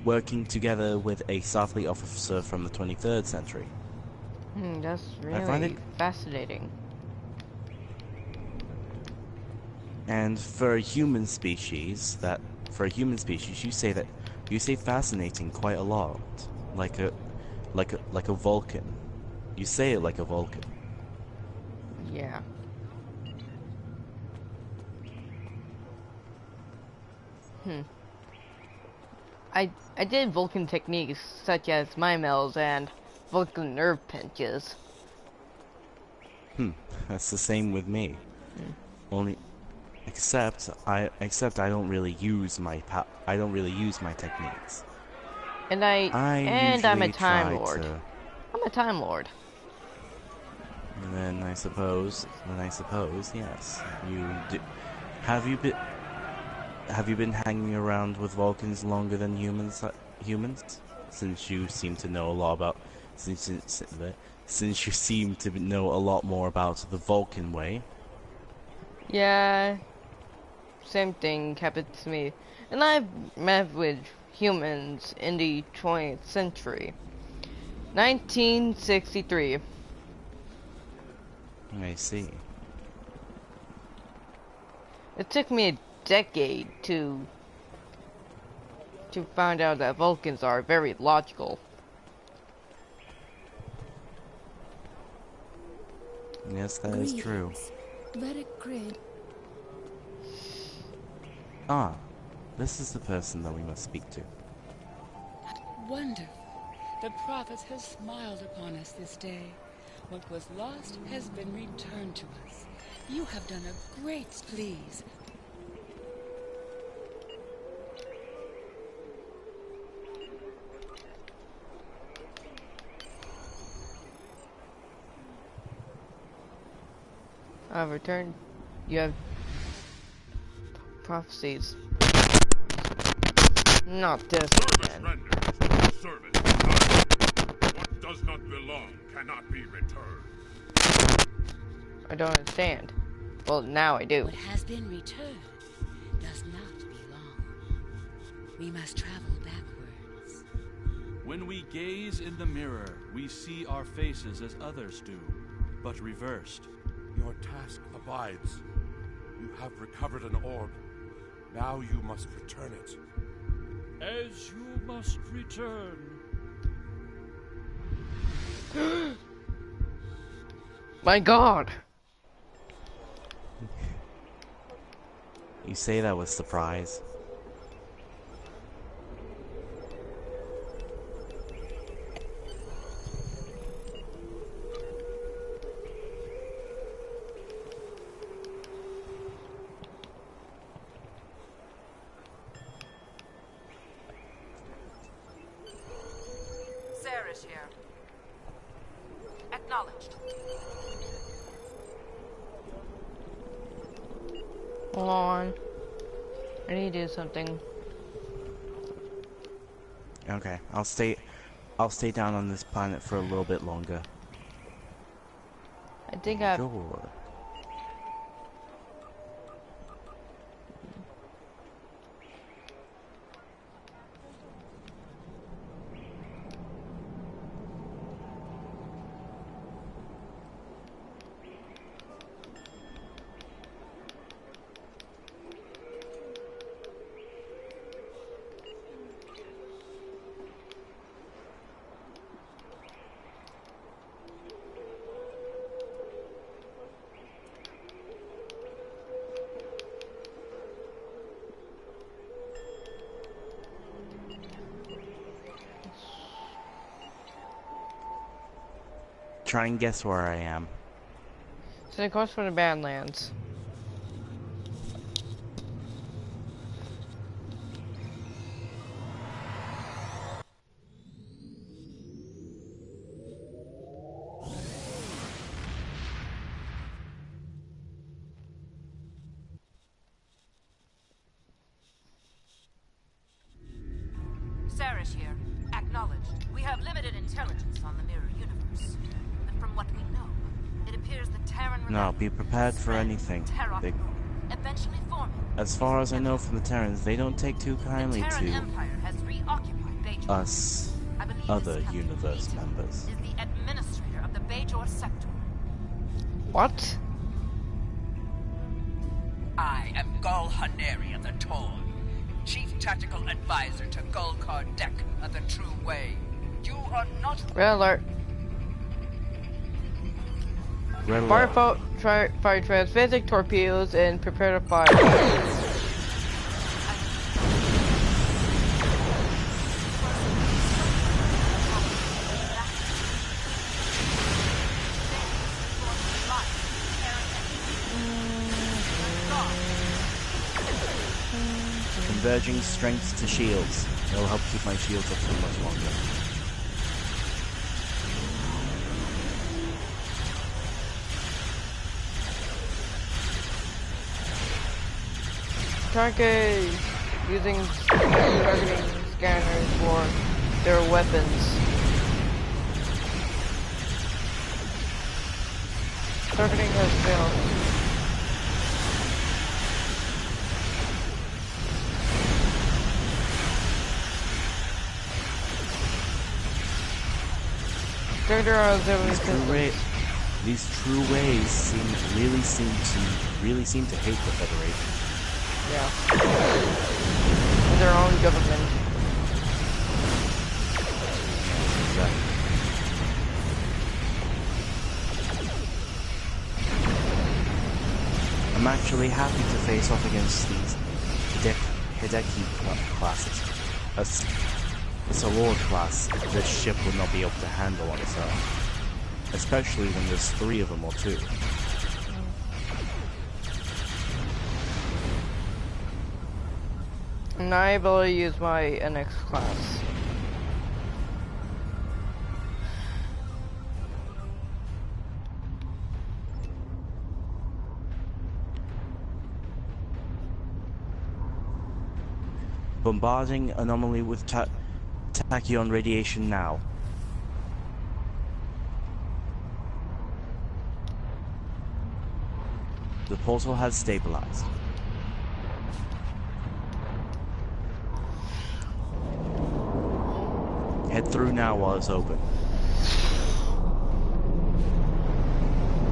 working together with a Starfleet officer from the 23rd century. That's I find really it fascinating. And for a human species, you say fascinating quite a lot, like a Vulcan. You say it like a Vulcan. Yeah. I did Vulcan techniques such as mimes and Vulcan nerve pinches. That's the same with me. Only, except I don't really use my techniques. And I'm a Time Lord. To... I'm a Time Lord. And then I suppose, yes. You do. Have you been hanging around with Vulcans longer than humans? Since you seem to know a lot about, since you seem to know a lot more about the Vulcan way. Yeah. Same thing happened to me. And I've met with humans in the 20th century. 1963. I see. It took me a decade to find out that Vulcans are very logical. Yes, that is true. Very great. Ah, this is the person that we must speak to. Wonderful. The Prophet has smiled upon us this day. What was lost has been returned to us. You have done a great please. I've returned. You have prophecies. Not this Service again. rendered. Service done. What does not belong cannot be returned. I don't understand. Well, now I do. What has been returned does not belong. We must travel backwards. When we gaze in the mirror, we see our faces as others do, but reversed. Your task abides. You have recovered an orb. Now you must return it. as you must return. My God! You say that with surprise. Sarah's here. Acknowledged. Hold on. I need to do something. Okay, I'll stay down on this planet for a little bit longer. I think I've... Sure. Try and guess where I am. So of course for the Badlands. Sarah's here. Acknowledged. We have limited intelligence on the mirror universe. But from what we know, it appears the Terran No, be prepared for anything. They, eventually forming. as far as I know from the Terrans, they don't take too kindly The Terran to Empire has reoccupied Bajor. us I believe other this Captain universe Vita members. is the administrator of the Bajor sector. What? I am Gul Haneri of the Torn, Chief Tactical Advisor to Gul Kardec of the True Way. You are not... Red alert. Red Fire, alert. fire transphasic torpedoes and prepare to fire. Converging strength to shields. It'll help keep my shields up for much longer. Target using targeting scanners for their weapons. Targeting has failed. These true ways really seem to hate the Federation. Yeah. And their own government. Exactly. I'm actually happy to face off against these Hideki classes. It's a Lord class this ship will not be able to handle on its own. Especially when there's 3 of them or 2. And I able to use my NX class. Bombarding anomaly with tachyon radiation now. The portal has stabilized. Head through now while it's open.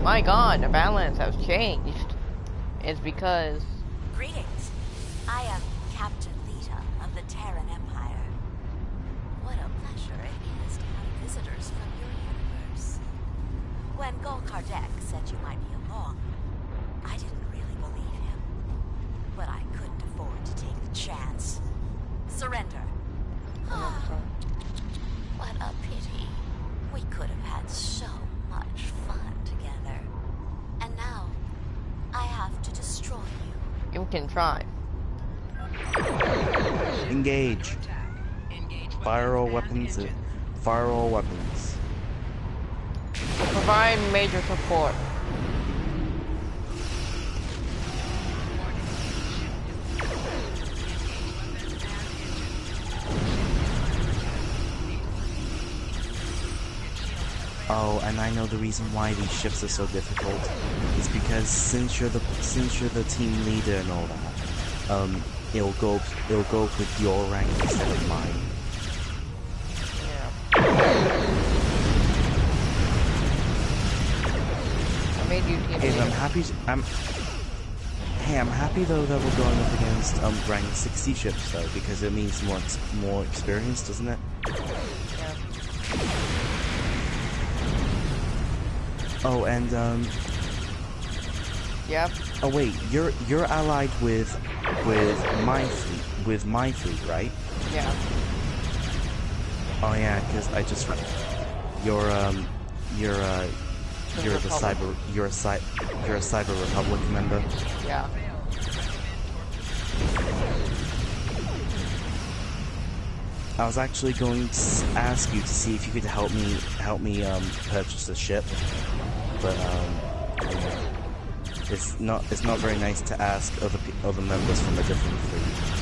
My God, the balance has changed. It's because... Greetings. I am Captain Lita of the Terran Empire. When Gul Kardec said you might be along, I didn't really believe him. But I couldn't afford to take the chance. Surrender. What a pity. We could have had so much fun together. And now, I have to destroy you. You can try. Engage. Fire all weapons. Fire all weapons. Provide major support. Oh, and I know the reason why these ships are so difficult. It's because since you're the team leader and all that, it'll go with your rank instead of mine. I made you team Hey, leader. I'm happy though that we're going up against rank 60 ships though, because it means more experience, doesn't it? Yeah. Oh, and Yep. oh wait, you're allied with my fleet, right? Yeah. Oh yeah, because I just you're a Cyber Republic member. Yeah. I was actually going to ask you to see if you could help me purchase a ship, but it's not very nice to ask other members from a different fleet.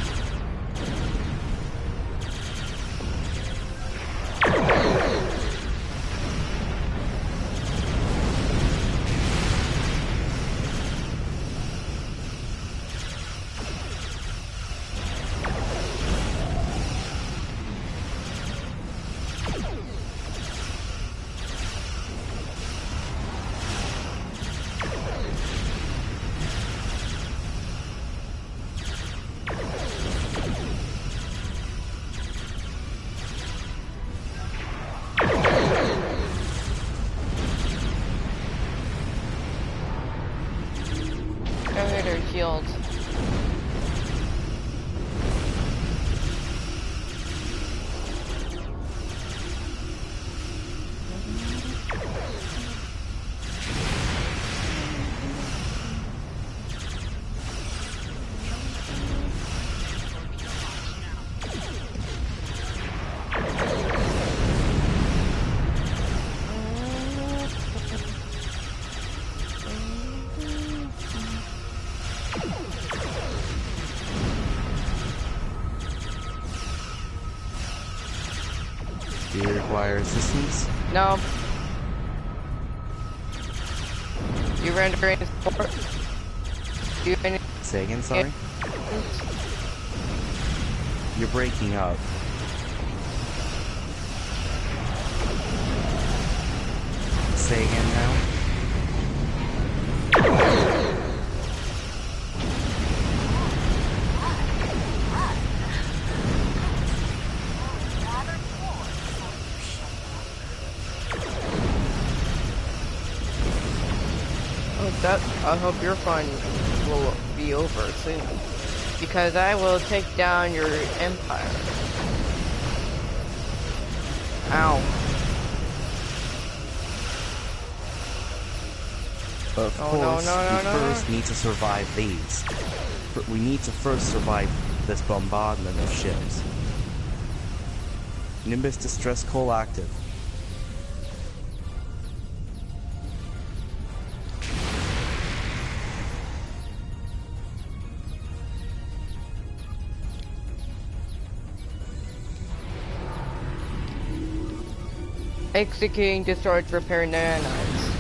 Shield. Do you require assistance? No. You render any support? Do you any... Say again, sorry? You're breaking up. Say again now? I hope your fun will be over soon, because I will take down your empire. Ow. Of course, we first need to survive these. But we need to first survive this bombardment of ships. Nimbus distress call active. Executing discharge repair nanites.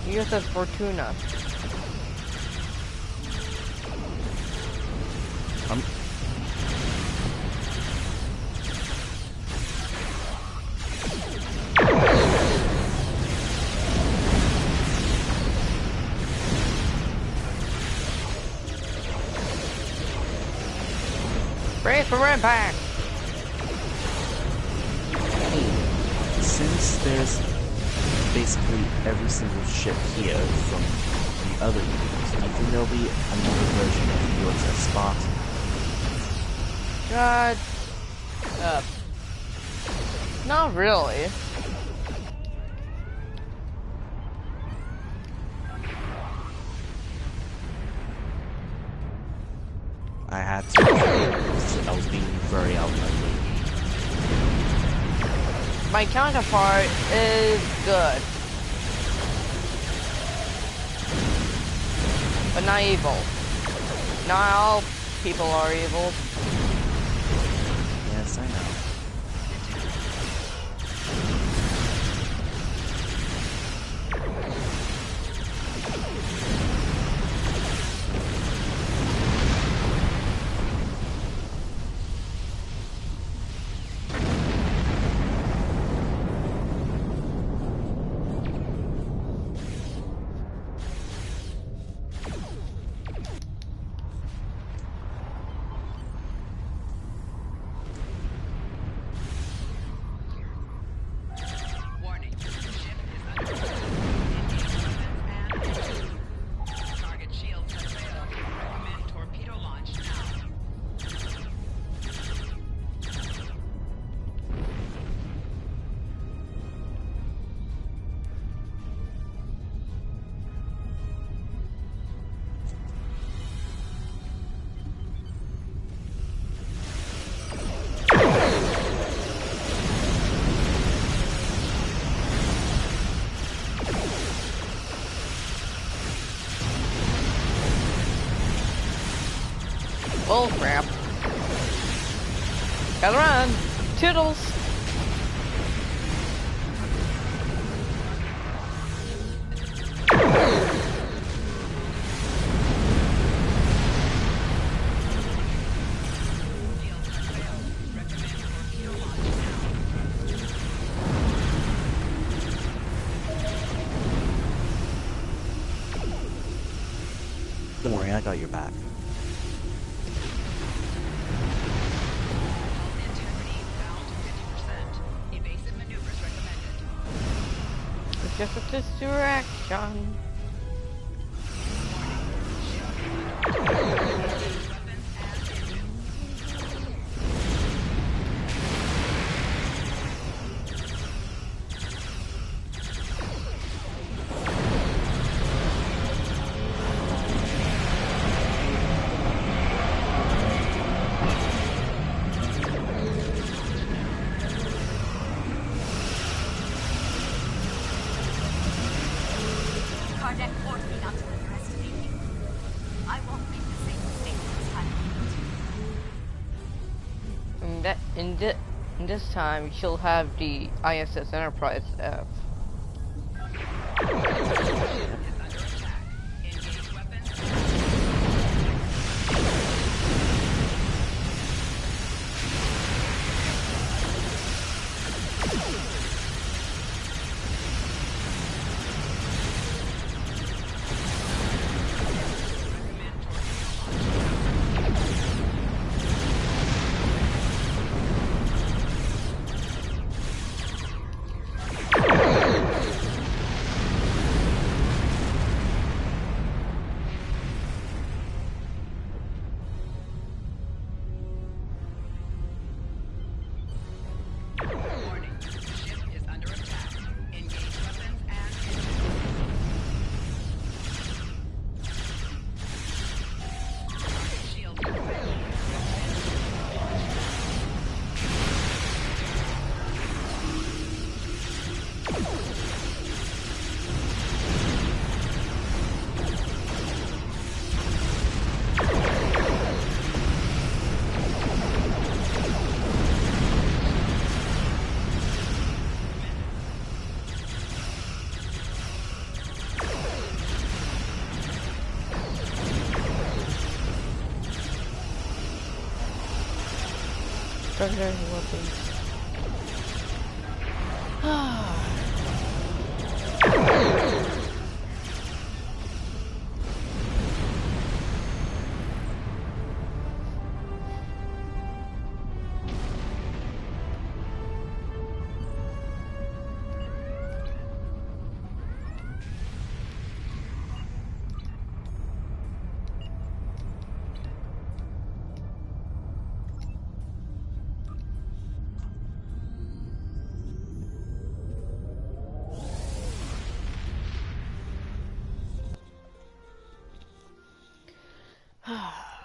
USS Fortuna. Brace for impact! Since there's basically every single ship here from the other units, do you think there'll be another version of the USS Spartan? Not really. I had to, because I was being very outnumbered. My counterpart is good. But not evil. Not all people are evil. Yes, I know. Bull crap. Gotta run. Toodles. Don't worry, I got your back. Just with this direction. In this time, she'll have the ISS Enterprise F. Legendary weapons.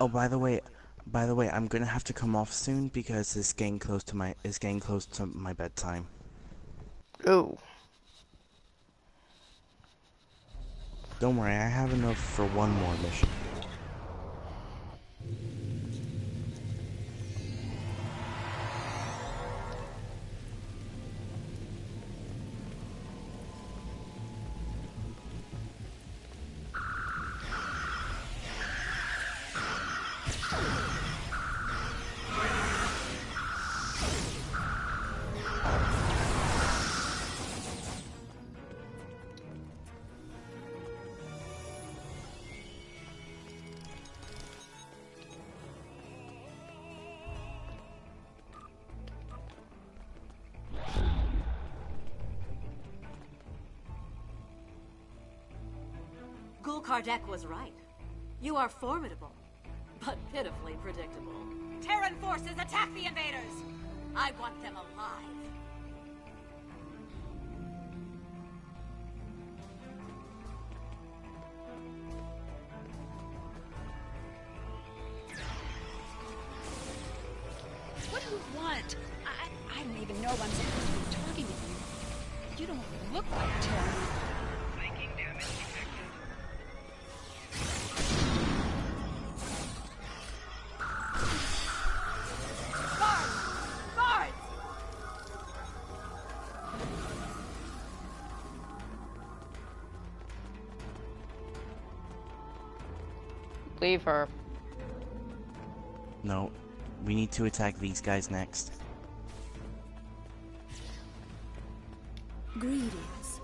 Oh, by the way, I'm gonna have to come off soon because it's getting close to my bedtime. Oh. Don't worry, I have enough for one more mission. Kardec was right. You are formidable, but pitifully predictable. Terran forces, attack the invaders! I want them alive. What do you want? I don't even know if I'm supposed to be talking with you. You don't look like Terran. Making damage detected. Leave her. No, we need to attack these guys next. Greetings.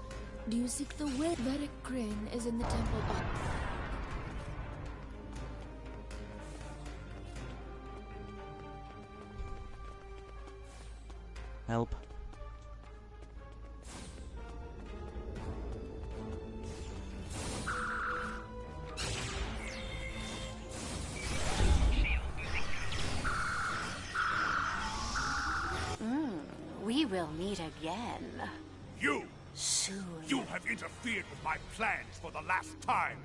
Do you seek the way? Varric Crane is in the temple. Help. We will meet again. You! Soon. You have interfered with my plans for the last time!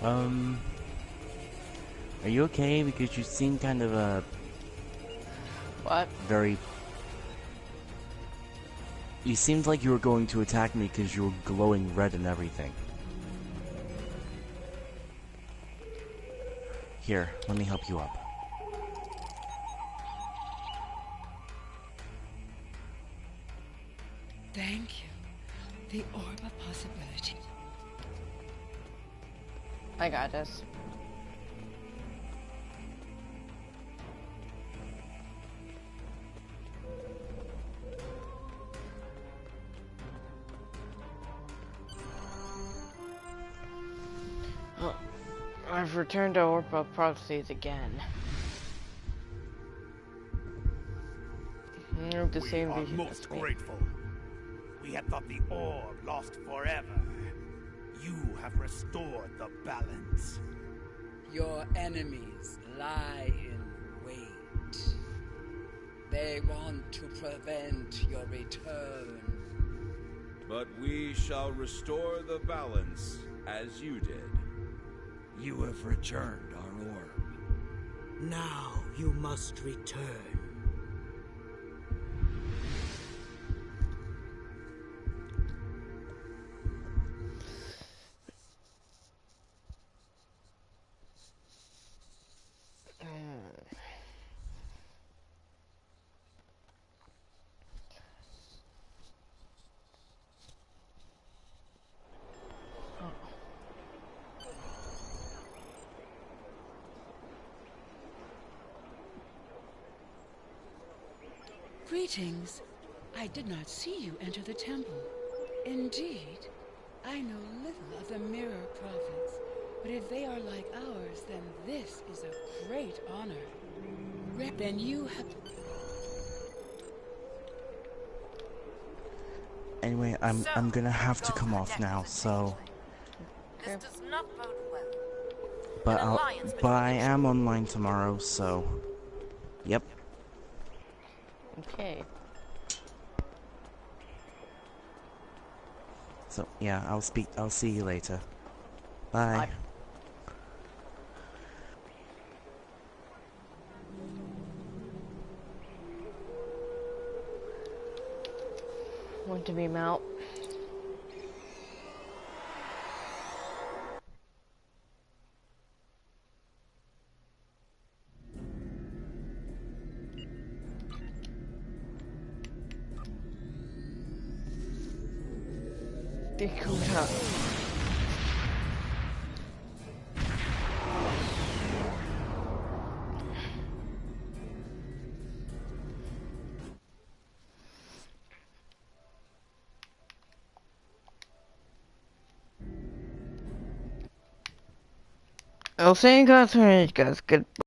Are you okay? Because you seem kind of, What? very... You seemed like you were going to attack me because you were glowing red and everything. Here, let me help you up. Thank you. The orb of possibility. I got this. Oh, I've returned to Orb of Prophecies again. The We same are vision most as me. grateful. We had thought the orb lost forever. You have restored the balance. Your enemies lie in wait. They want to prevent your return. But we shall restore the balance as you did. You have returned our orb. Now you must return. Greetings. I did not see you enter the temple. Indeed, I know little of the Mirror Prophets, but if they are like ours, then this is a great honor. Then you have... Anyway, I'm gonna have to come off now, so... This does not bode well. But I am online tomorrow, so... Yep. Okay. So, yeah, I'll see you later. Bye. Bye. Want to beam out? Dakota. I'll see you guys when you guys. Goodbye.